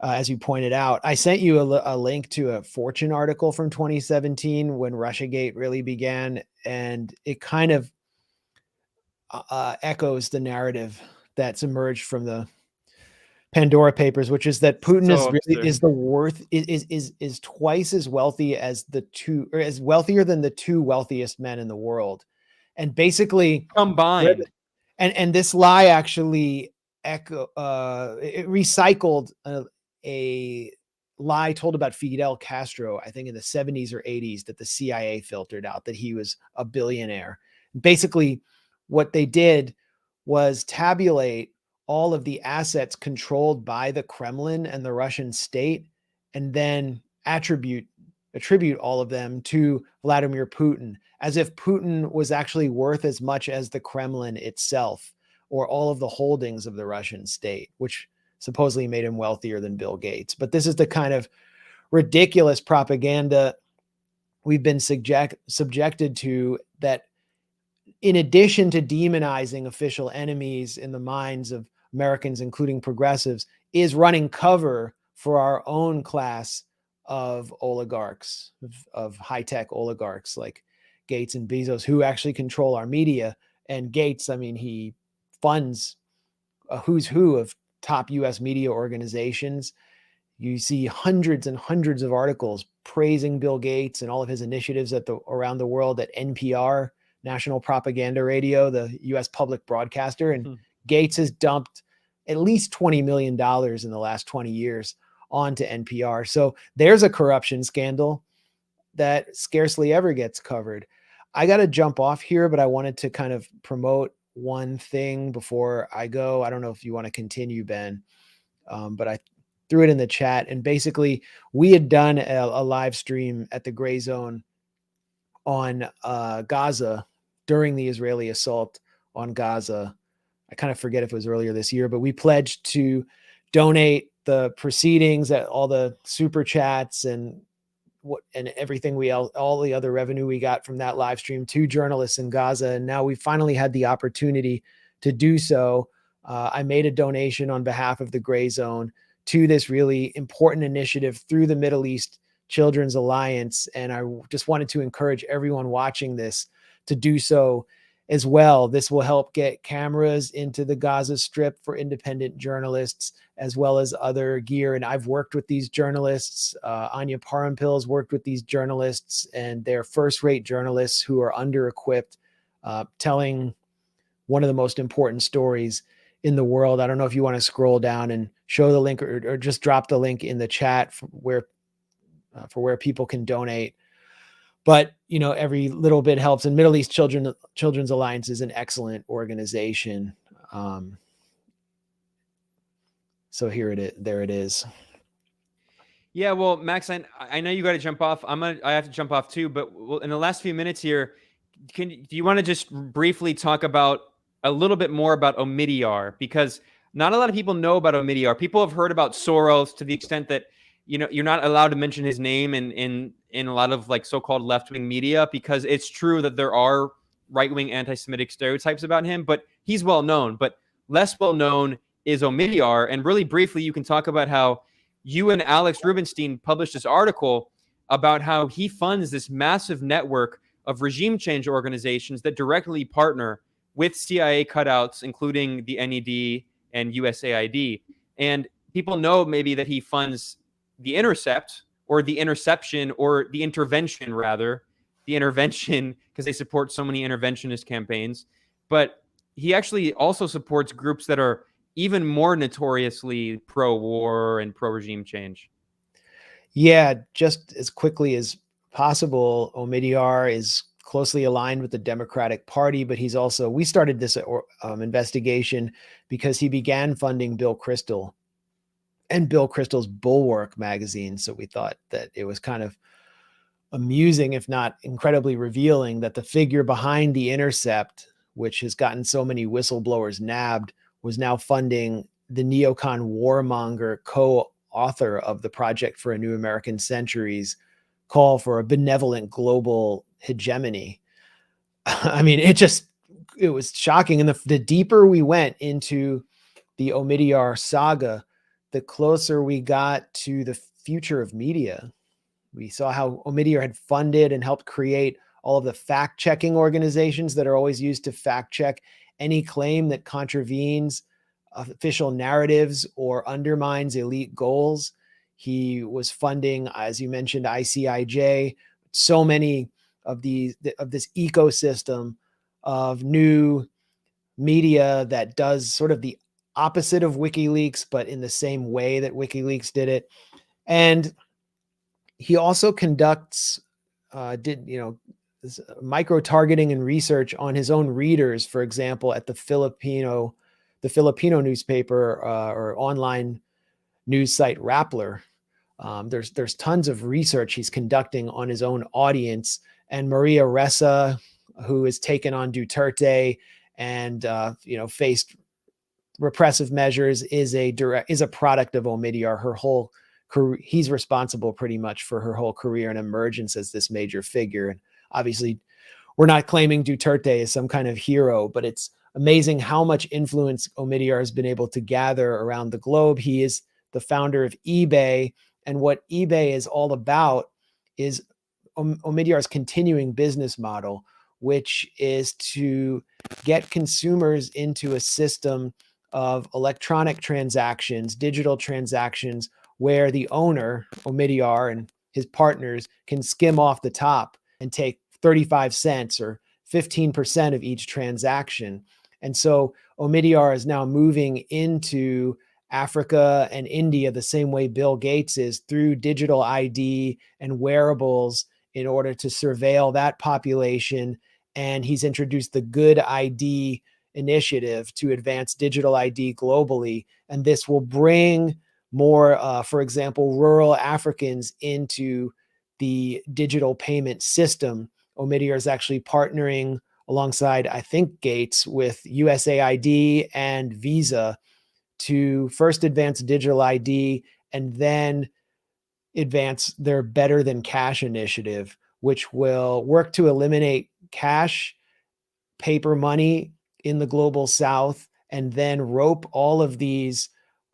as you pointed out. I sent you a link to a Fortune article from 2017 when Russiagate really began, and it kind of echoes the narrative that's emerged from the Pandora Papers, which is that Putin is twice as wealthy as as wealthier than the 2 wealthiest men in the world, and basically combined. And this lie actually it recycled a lie told about Fidel Castro, I think in the 70s or 80s, that the CIA filtered out, that he was a billionaire. Basically, what they did was tabulate all of the assets controlled by the Kremlin and the Russian state, and then attribute all of them to Vladimir Putin, as if Putin was actually worth as much as the Kremlin itself or all of the holdings of the Russian state, which supposedly made him wealthier than Bill Gates. But this is the kind of ridiculous propaganda we've been subjected to, that in addition to demonizing official enemies in the minds of Americans, including progressives, is running cover for our own class of oligarchs, of high-tech oligarchs like Gates and Bezos, who actually control our media. And Gates, I mean, he funds a who's who of top US media organizations. You see hundreds and hundreds of articles praising Bill Gates and all of his initiatives around the world at NPR, National Propaganda Radio, the US public broadcaster. And Gates has dumped at least $20 million in the last 20 years onto NPR. So there's a corruption scandal that scarcely ever gets covered. I got to jump off here, but I wanted to kind of promote one thing before I go. I don't know if you want to continue, Ben, but I threw it in the chat. And basically, we had done a live stream at the Gray Zone on Gaza during the Israeli assault on Gaza. I kind of forget if it was earlier this year, but we pledged to donate the proceedings, at all the super chats and everything all the other revenue we got from that live stream, to journalists in Gaza. And now we finally had the opportunity to do so. I made a donation on behalf of the Gray Zone to this really important initiative through the Middle East Children's Alliance. And I just wanted to encourage everyone watching this to do so as well. This will help get cameras into the Gaza Strip for independent journalists, as well as other gear. And I've worked with these journalists. Anya Parampil's worked with these journalists, and they're first-rate journalists who are under-equipped, telling one of the most important stories in the world. I don't know if you want to scroll down and show the link, or just drop the link in the chat for where people can donate. But, you know, every little bit helps. And Middle East Children's Alliance is an excellent organization. So there it is. Yeah, well, Max, I know you got to jump off. I have to jump off too. But in the last few minutes here, do you want to just briefly talk about a little bit more about Omidyar? Because not a lot of people know about Omidyar. People have heard about Soros to the extent that, you know, you're not allowed to mention his name in a lot of like so-called left-wing media, because it's true that there are right-wing anti-Semitic stereotypes about him, but he's well known. But less well known is Omidyar. And really briefly, you can talk about how you and Alex Rubinstein published this article about how he funds this massive network of regime change organizations that directly partner with CIA cutouts, including the NED and USAID. And people know maybe that he funds the Intercept, or the Interception, or the Intervention, rather. The Intervention, because they support so many interventionist campaigns. But he actually also supports groups that are even more notoriously pro-war and pro-regime change. Yeah, just as quickly as possible, Omidyar is closely aligned with the Democratic Party, but we started this investigation because he began funding Bill Kristol and Bill Kristol's Bulwark magazine. So we thought that it was kind of amusing, if not incredibly revealing, that the figure behind The Intercept, which has gotten so many whistleblowers nabbed, was now funding the neocon warmonger co-author of the Project for a New American Century's call for a benevolent global hegemony. I mean, it was shocking. And the deeper we went into the Omidyar saga, the closer we got to the future of media. We saw how Omidyar had funded and helped create all of the fact-checking organizations that are always used to fact-check any claim that contravenes official narratives or undermines elite goals. He was funding, as you mentioned, ICIJ, so many of this ecosystem of new media that does sort of the opposite of WikiLeaks, but in the same way that WikiLeaks did it. And he also conducts, micro targeting and research on his own readers. For example, at the Filipino newspaper or online news site Rappler. There's tons of research he's conducting on his own audience. And Maria Ressa, who has taken on Duterte and faced repressive measures, is a product of Omidyar. Her whole career, he's responsible pretty much for her whole career and emergence as this major figure. And obviously, we're not claiming Duterte as some kind of hero, but it's amazing how much influence Omidyar has been able to gather around the globe. He is the founder of eBay, and what eBay is all about is Omidyar's continuing business model, which is to get consumers into a system of electronic transactions, digital transactions, where the owner, Omidyar, and his partners can skim off the top and take 35 cents or 15% of each transaction. And so Omidyar is now moving into Africa and India the same way Bill Gates is, through digital ID and wearables, in order to surveil that population. And he's introduced the gov't initiative to advance digital ID globally. And this will bring more, for example, rural Africans into the digital payment system. Omidyar is actually partnering alongside, I think, Gates with USAID and Visa to first advance digital ID and then advance their Better Than Cash initiative, which will work to eliminate cash, paper money in the global south, and then rope all of these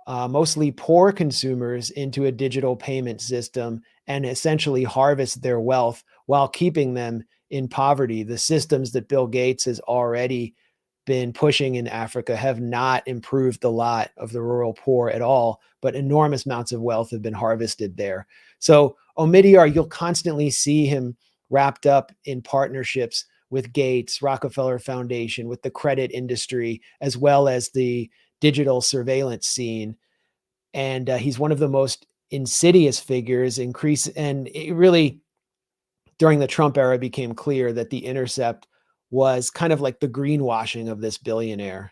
mostly poor consumers into a digital payment system and essentially harvest their wealth while keeping them in poverty. The systems that Bill Gates has already been pushing in Africa have not improved the lot of the rural poor at all, but enormous amounts of wealth have been harvested there. So Omidyar, you'll constantly see him wrapped up in partnerships with Gates, Rockefeller Foundation, with the credit industry, as well as the digital surveillance scene. And he's one of the most insidious figures. And it really, during the Trump era, became clear that The Intercept was kind of like the greenwashing of this billionaire,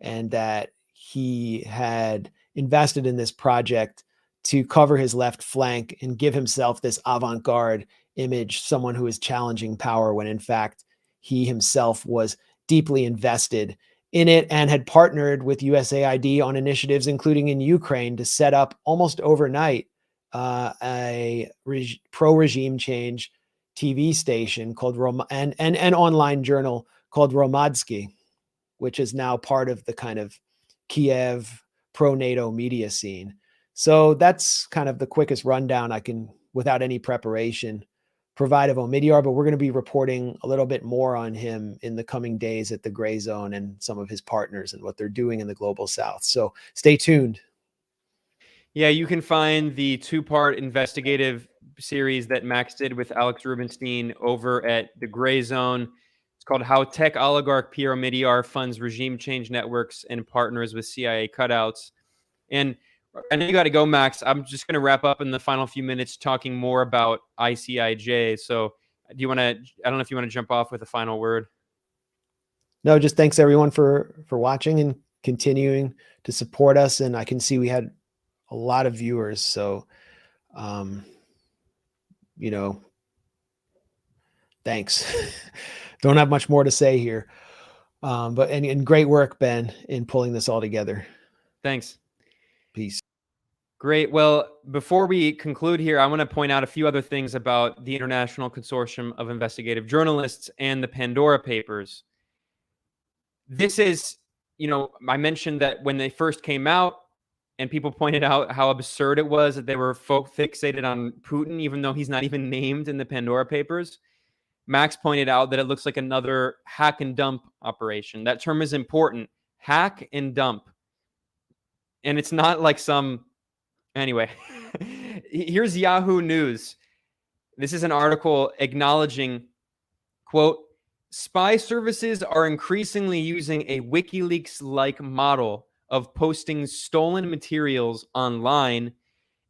and that he had invested in this project to cover his left flank and give himself this avant-garde image, someone who is challenging power, when in fact he himself was deeply invested in it and had partnered with USAID on initiatives, including in Ukraine, to set up almost overnight a pro-regime change TV station called and online journal called Romadsky, which is now part of the kind of Kiev pro-NATO media scene. So that's kind of the quickest rundown I can, without any preparation, provide of Omidyar, but we're going to be reporting a little bit more on him in the coming days at the Gray Zone and some of his partners and what they're doing in the global south. So stay tuned. Yeah, you can find the 2-part investigative series that Max did with Alex Rubinstein over at the Gray Zone. It's called How Tech Oligarch Pierre Omidyar Funds Regime Change Networks and Partners with CIA Cutouts. And I know you got to go, Max. I'm just going to wrap up in the final few minutes talking more about ICIJ. So do you want to, I don't know if you want to jump off with a final word. No, just thanks everyone for watching and continuing to support us. And I can see we had a lot of viewers. So, thanks. Don't have much more to say here. But great work, Ben, in pulling this all together. Thanks. Peace. Great. Well, before we conclude here, I want to point out a few other things about the International Consortium of Investigative Journalists and the Pandora Papers. This is, I mentioned that when they first came out and people pointed out how absurd it was that they were fixated on Putin, even though he's not even named in the Pandora Papers. Max pointed out that it looks like another hack and dump operation. That term is important. Hack and dump. And it's not like anyway, here's Yahoo News. This is an article acknowledging, quote, spy services are increasingly using a WikiLeaks-like model of posting stolen materials online.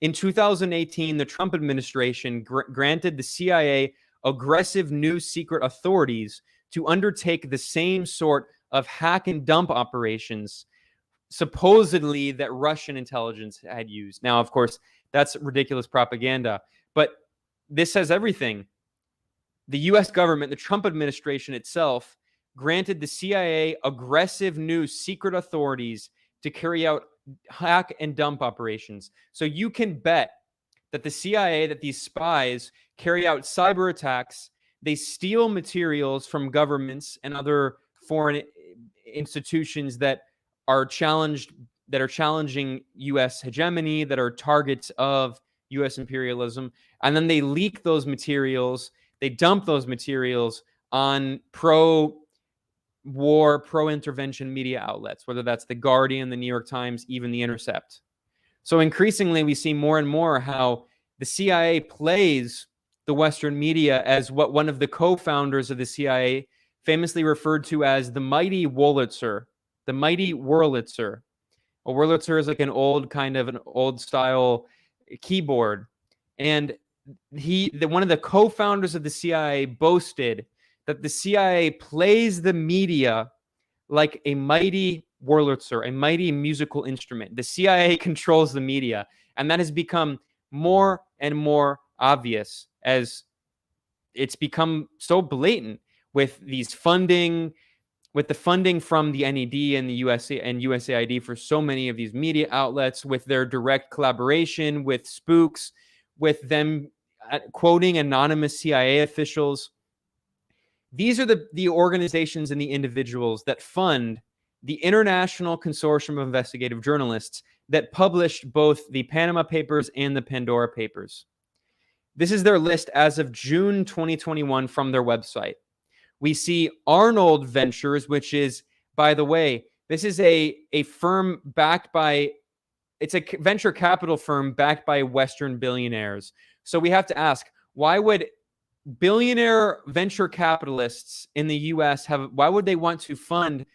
In 2018, the Trump administration granted the CIA aggressive new secret authorities to undertake the same sort of hack and dump operations, supposedly that Russian intelligence had used. Now, of course, that's ridiculous propaganda, but this says everything. The US government, the Trump administration itself, granted the CIA aggressive new secret authorities to carry out hack and dump operations. So you can bet that the CIA, that these spies carry out cyber attacks, they steal materials from governments and other foreign institutions that are challenging US hegemony, that are targets of US imperialism, and then they leak those materials, they dump those materials on pro-war, pro-intervention media outlets, whether that's The Guardian, The New York Times, even The Intercept. So increasingly, we see more and more how the CIA plays the Western media as what one of the co-founders of the CIA famously referred to as the mighty Wurlitzer, the mighty Wurlitzer. A Wurlitzer is like an old style keyboard. And one of the co-founders of the CIA boasted that the CIA plays the media like a mighty Wurlitzer, a mighty musical instrument. The CIA controls the media, and that has become more and more obvious as it's become so blatant with these funding, with the funding from the NED and the USA and USAID for so many of these media outlets, with their direct collaboration with spooks, with them quoting anonymous CIA officials. These are the organizations and the individuals that fund the International Consortium of Investigative Journalists that published both the Panama Papers and the Pandora Papers. This is their list as of June 2021 from their website. We see Arnold Ventures, which is, by the way, this is a firm backed by, it's a venture capital firm backed by Western billionaires. So we have to ask, why would billionaire venture capitalists in the US why would they want to fund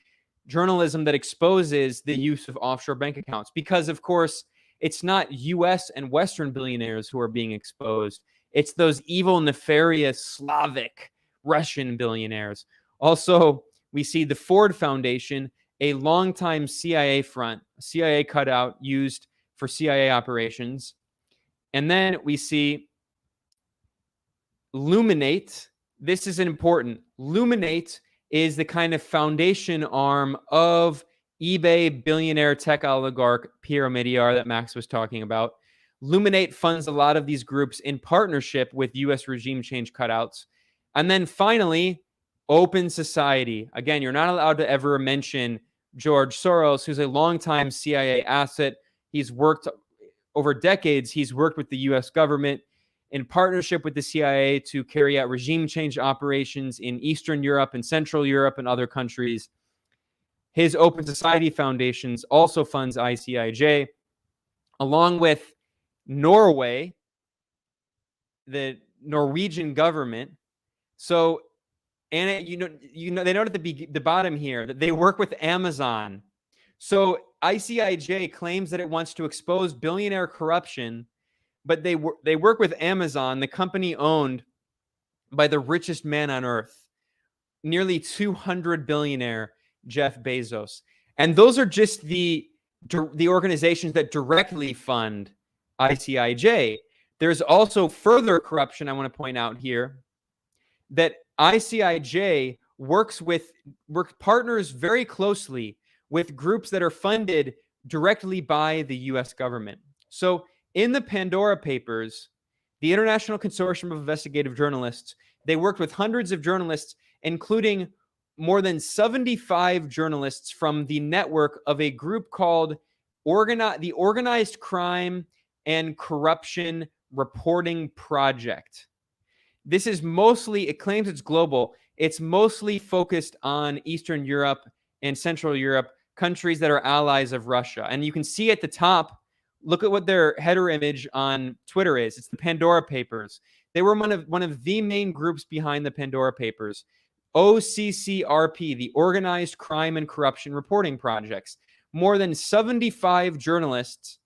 journalism that exposes the use of offshore bank accounts? Because, of course, it's not US and Western billionaires who are being exposed. It's those evil, nefarious, Slavic, Russian billionaires. Also, we see the Ford Foundation, a longtime CIA front, CIA cutout used for CIA operations. And then we see Luminate. This is important. Luminate is the kind of foundation arm of eBay billionaire tech oligarch Pierre Omidyar that Max was talking about. Luminate funds a lot of these groups in partnership with US regime change cutouts. And then finally, Open Society. Again, you're not allowed to ever mention George Soros, who's a longtime CIA asset. He's worked over decades. He's worked with the US government in partnership with the CIA to carry out regime change operations in Eastern Europe and Central Europe and other countries. His Open Society Foundations also funds ICIJ, along with Norway, the Norwegian government. So, and they note at the bottom here that they work with Amazon. So ICIJ claims that it wants to expose billionaire corruption, but they work with Amazon, the company owned by the richest man on earth, nearly 200 billionaire Jeff Bezos. And those are just the organizations that directly fund ICIJ. There's also further corruption I want to point out here, that ICIJ partners very closely with groups that are funded directly by the US government. So in the Pandora Papers, the International Consortium of Investigative Journalists, they worked with hundreds of journalists, including more than 75 journalists from the network of a group called the Organized Crime and Corruption Reporting Project. This is mostly, it claims it's global. It's mostly focused on Eastern Europe and Central Europe, countries that are allies of Russia. And you can see at the top, look at what their header image on Twitter is. It's the Pandora Papers. They were one of the main groups behind the Pandora Papers. OCCRP, the Organized Crime and Corruption Reporting Projects. More than 75 journalists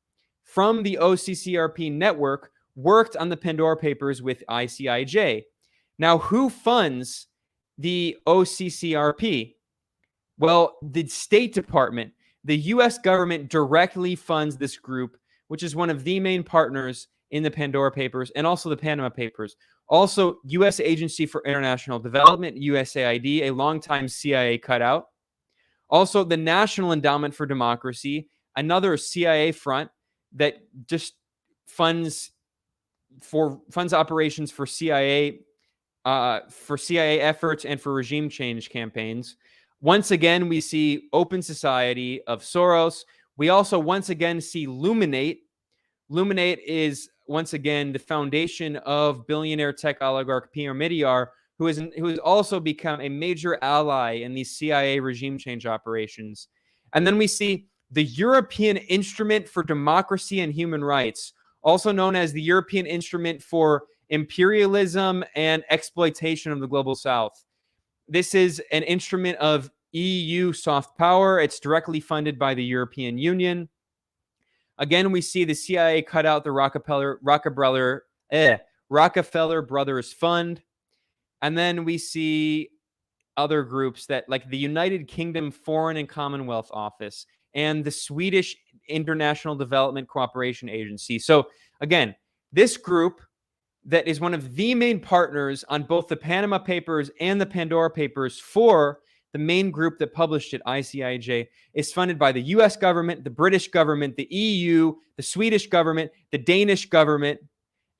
from the OCCRP network worked on the Pandora Papers with ICIJ. Now, who funds the OCCRP? Well, the State Department, the US government directly funds this group, which is one of the main partners in the Pandora Papers and also the Panama Papers. Also, U.S. Agency for International Development, USAID, a longtime CIA cutout. Also, the National Endowment for Democracy, another CIA front that just funds operations for CIA efforts and for regime change campaigns. Once again, we see Open Society of Soros. We also once again see Luminate. Luminate is once again the foundation of billionaire tech oligarch Pierre Midyar, who has also become a major ally in these CIA regime change operations. And then we see the European Instrument for Democracy and Human Rights, also known as the European Instrument for Imperialism and Exploitation of the Global South. This is an instrument of EU soft power. It's directly funded by the European Union. Again, we see the CIA cut out the Rockefeller Brothers Fund. And then we see other groups that like the United Kingdom Foreign and Commonwealth Office and the Swedish International Development Cooperation Agency. So again, this group that is one of the main partners on both the Panama Papers and the Pandora Papers for the main group that published it, ICIJ, is funded by the US government, the British government, the EU, the Swedish government, the Danish government,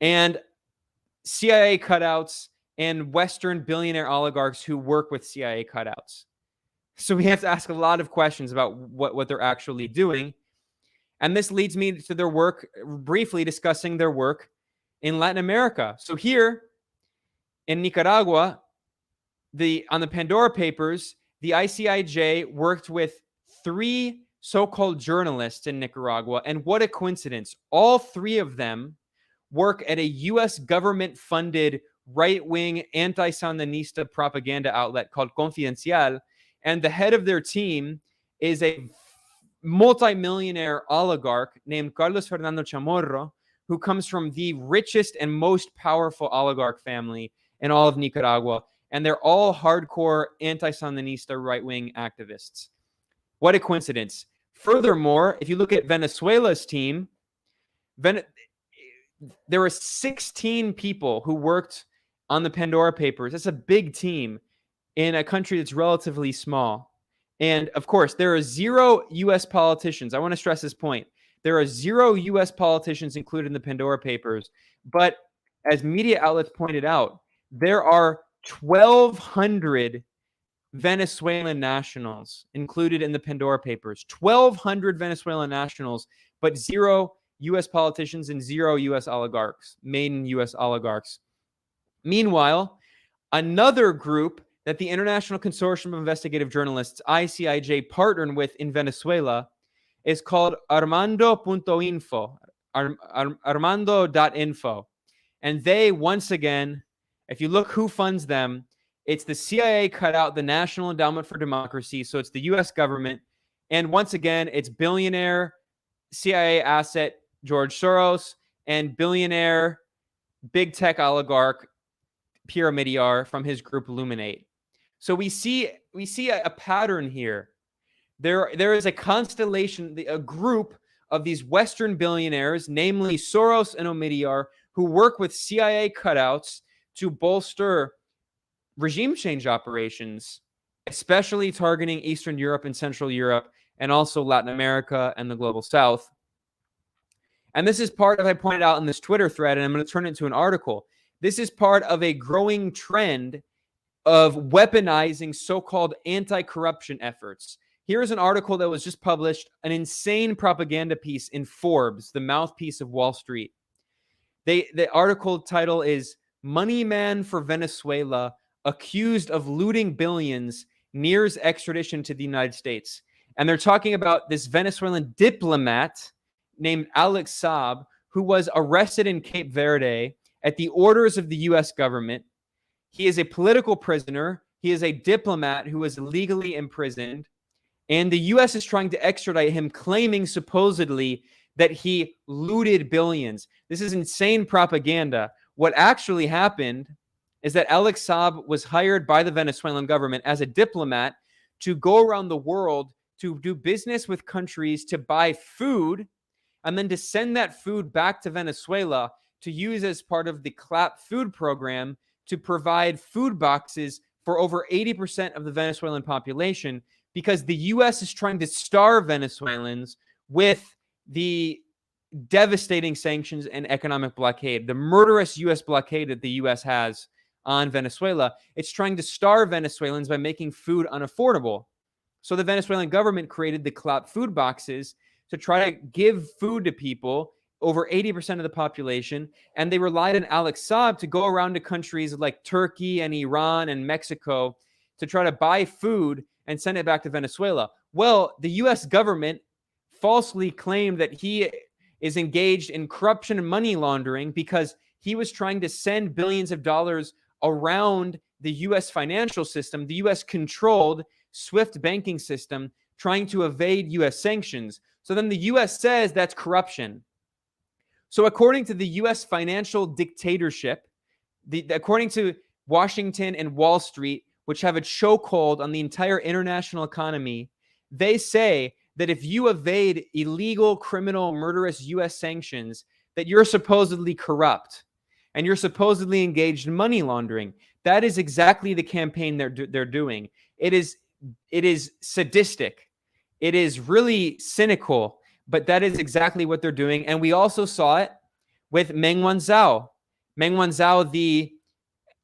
and CIA cutouts and Western billionaire oligarchs who work with CIA cutouts. So we have to ask a lot of questions about what they're actually doing. And this leads me to their work, briefly discussing their work in Latin America. So here in Nicaragua, on the Pandora Papers, the ICIJ worked with 3 so-called journalists in Nicaragua. And what a coincidence. All 3 of them work at a U.S. government-funded right-wing anti-Sandinista propaganda outlet called Confidencial. And the head of their team is a multimillionaire oligarch named Carlos Fernando Chamorro, who comes from the richest and most powerful oligarch family in all of Nicaragua. And they're all hardcore anti-Sandinista right-wing activists. What a coincidence. Furthermore, if you look at Venezuela's team, there were 16 people who worked on the Pandora Papers. That's a big team in a country that's relatively small. And of course, there are 0 U.S. politicians. I want to stress this point. There are 0 U.S. politicians included in the Pandora Papers. But as media outlets pointed out, there are 1,200 Venezuelan nationals included in the Pandora Papers. 1,200 Venezuelan nationals, but 0 U.S. politicians and 0 U.S. oligarchs, main U.S. oligarchs. Meanwhile, another group that the International Consortium of Investigative Journalists, ICIJ, partnered with in Venezuela is called Armando.info, Armando.info. And they, once again, if you look who funds them, it's the CIA cut out the National Endowment for Democracy, so it's the U.S. government. And once again, it's billionaire CIA asset George Soros and billionaire big tech oligarch Pierre Midyar from his group Luminate. So we see a pattern here. There is a constellation, a group of these Western billionaires, namely Soros and Omidyar, who work with CIA cutouts to bolster regime change operations, especially targeting Eastern Europe and Central Europe, and also Latin America and the Global South. And this is part of, I pointed out in this Twitter thread, and I'm going to turn it into an article. This is part of a growing trend of weaponizing so-called anti-corruption efforts. Here's an article that was just published, an insane propaganda piece in Forbes, the mouthpiece of Wall Street. The article title is "Money Man for Venezuela Accused of Looting Billions Nears Extradition to the United States." And they're talking about this Venezuelan diplomat named Alex Saab, who was arrested in Cape Verde at the orders of the U.S. government. He is a political prisoner. He is a diplomat who was illegally imprisoned, and the U.S. is trying to extradite him, claiming supposedly that he looted billions. This is insane propaganda. What actually happened is that Alex Saab was hired by the Venezuelan government as a diplomat to go around the world to do business with countries to buy food and then to send that food back to Venezuela to use as part of the CLAP food program to provide food boxes for over 80% of the Venezuelan population, because the U.S. is trying to starve Venezuelans with the devastating sanctions and economic blockade, the murderous U.S. blockade that the U.S. has on Venezuela. It's trying to starve Venezuelans by making food unaffordable. So the Venezuelan government created the CLAP food boxes to try to give food to people, over 80% of the population, and they relied on Alex Saab to go around to countries like Turkey and Iran and Mexico to try to buy food and send it back to Venezuela. Well, the U.S. government falsely claimed that he is engaged in corruption and money laundering because he was trying to send billions of dollars around the U.S. financial system, the U.S.-controlled SWIFT banking system, trying to evade U.S. sanctions. So then the U.S. says that's corruption. So according to the U.S. financial dictatorship, according to Washington and Wall Street, which have a chokehold on the entire international economy, they say that if you evade illegal, criminal, murderous U.S. sanctions, that you're supposedly corrupt and you're supposedly engaged in money laundering. That is exactly the campaign they're doing. It is sadistic. It is really cynical, but that is exactly what they're doing. And we also saw it with Meng Wanzhou. Meng Wanzhou, the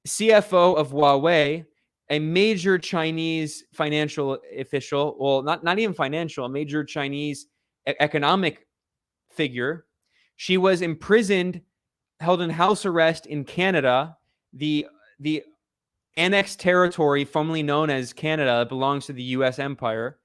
CFO of Huawei, a major Chinese financial official, well, not even financial, a major Chinese economic figure. She was imprisoned, held in house arrest in Canada, the annexed territory formerly known as Canada, belongs to the U.S. empire.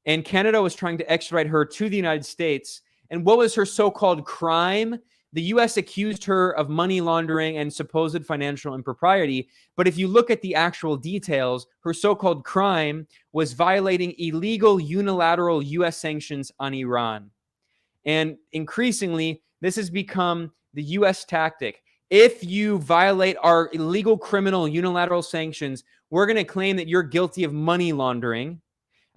And Canada was trying to extradite her to the United States. And what was her so-called crime? The U.S. accused her of money laundering and supposed financial impropriety. But if you look at the actual details, her so-called crime was violating illegal unilateral U.S. sanctions on Iran. And increasingly, this has become the U.S. tactic. If you violate our illegal criminal unilateral sanctions, we're going to claim that you're guilty of money laundering.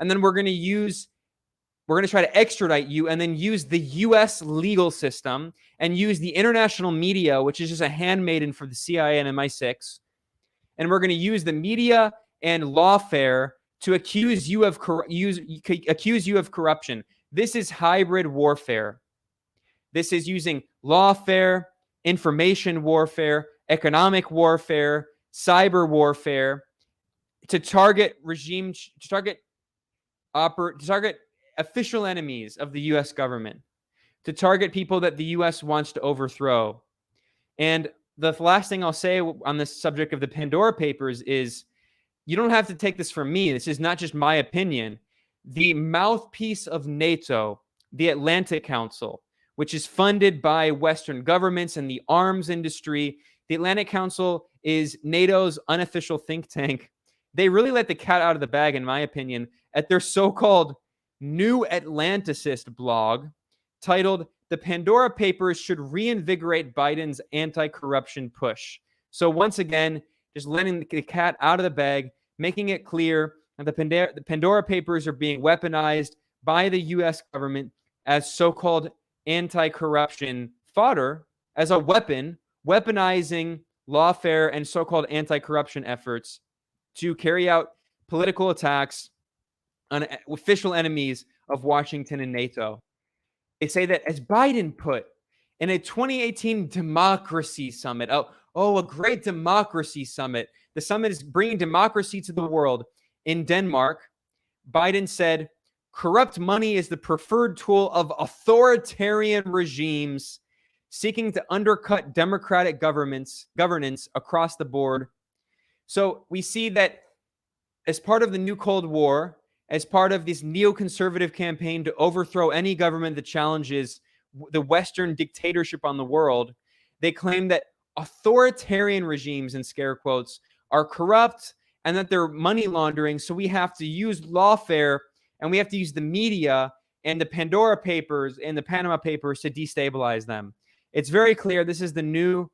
And then we're going to try to extradite you and then use the U.S. legal system and use the international media, which is just a handmaiden for the CIA and MI6. And we're going to use the media and lawfare to accuse you of corruption. This is hybrid warfare. This is using lawfare, information warfare, economic warfare, cyber warfare to target official enemies of the U.S. government, to target people that the U.S. wants to overthrow. And the last thing I'll say on this subject of the Pandora Papers is, you don't have to take this from me. This is not just my opinion. The mouthpiece of NATO, the Atlantic Council, which is funded by Western governments and the arms industry, the Atlantic Council is NATO's unofficial think tank. They really let the cat out of the bag, in my opinion, at their so-called New Atlanticist blog titled "The Pandora Papers Should Reinvigorate Biden's Anti-Corruption Push." So once again, just letting the cat out of the bag, making it clear that the Pandora Papers are being weaponized by the U.S. government as so-called anti-corruption fodder, as a weapon, weaponizing lawfare and so-called anti-corruption efforts to carry out political attacks on official enemies of Washington and NATO. They say that, as Biden put in a 2018 democracy summit, a great democracy summit. The summit is bringing democracy to the world in Denmark. Biden said, corrupt money is the preferred tool of authoritarian regimes seeking to undercut democratic governance across the board. So we see that as part of the new Cold War, as part of this neoconservative campaign to overthrow any government that challenges the Western dictatorship on the world, they claim that authoritarian regimes, in scare quotes, are corrupt and that they're money laundering. So we have to use lawfare, and we have to use the media and the Pandora Papers and the Panama Papers to destabilize them. It's very clear this is the new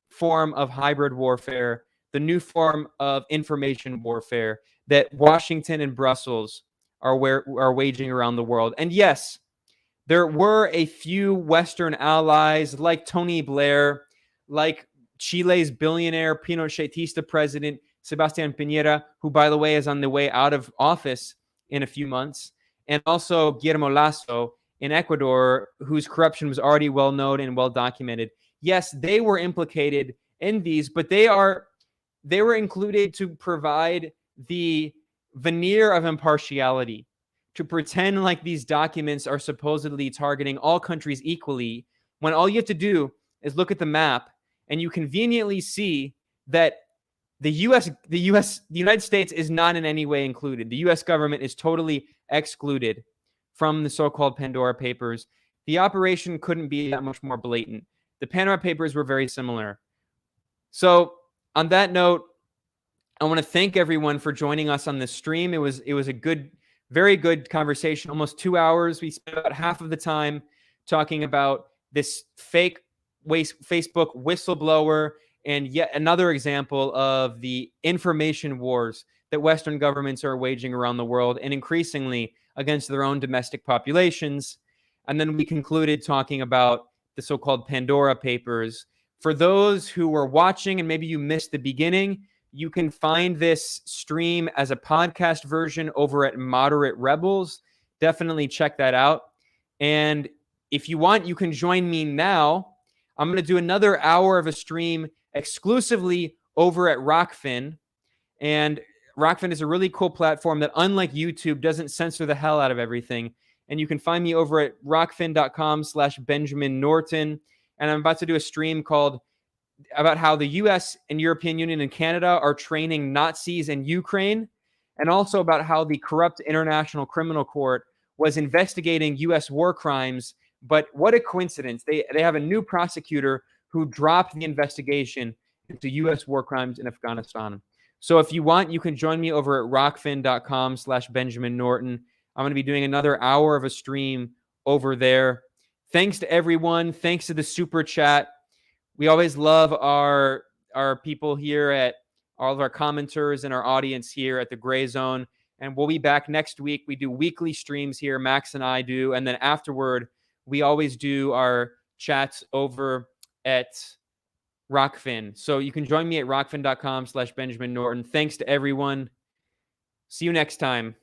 form of hybrid warfare, the new form of information warfare that Washington and Brussels are waging around the world. And yes, there were a few Western allies like Tony Blair, like Chile's billionaire Pinochetista president Sebastián Piñera, who, by the way, is on the way out of office in a few months, and also Guillermo Lasso in Ecuador, whose corruption was already well known and well documented. Yes, they were implicated in these, but they were included to provide the veneer of impartiality, to pretend like these documents are supposedly targeting all countries equally, when all you have to do is look at the map and you conveniently see that the United States is not in any way included. The US government is totally excluded from the so-called Pandora Papers. The operation couldn't be that much more blatant. The Panama Papers were very similar. So on that note, I want to thank everyone for joining us on this stream. It was a good, very good conversation, almost 2 hours. We spent about half of the time talking about this fake Facebook whistleblower and yet another example of the information wars that Western governments are waging around the world, and increasingly against their own domestic populations. And then we concluded talking about the so-called Pandora Papers. For those who were watching and maybe you missed the beginning, you can find this stream as a podcast version over at Moderate Rebels. Definitely check that out. And if you want, you can join me now. I'm going to do another hour of a stream exclusively over at Rockfin. And Rockfin is a really cool platform that, unlike YouTube, doesn't censor the hell out of everything. And you can find me over at rockfin.com/Benjamin Norton. And I'm about to do a stream about how the US and European Union and Canada are training Nazis in Ukraine, and also about how the corrupt International Criminal Court was investigating US war crimes. But what a coincidence. They have a new prosecutor who dropped the investigation into US war crimes in Afghanistan. So if you want, you can join me over at rockfin.com/Benjamin Norton. I'm going to be doing another hour of a stream over there. Thanks to everyone. Thanks to the super chat. We always love our people here, at all of our commenters and our audience here at the Gray Zone. And we'll be back next week. We do weekly streams here. Max and I do. And then afterward, we always do our chats over at Rockfin. So you can join me at rockfin.com/Benjamin Norton. Thanks to everyone. See you next time.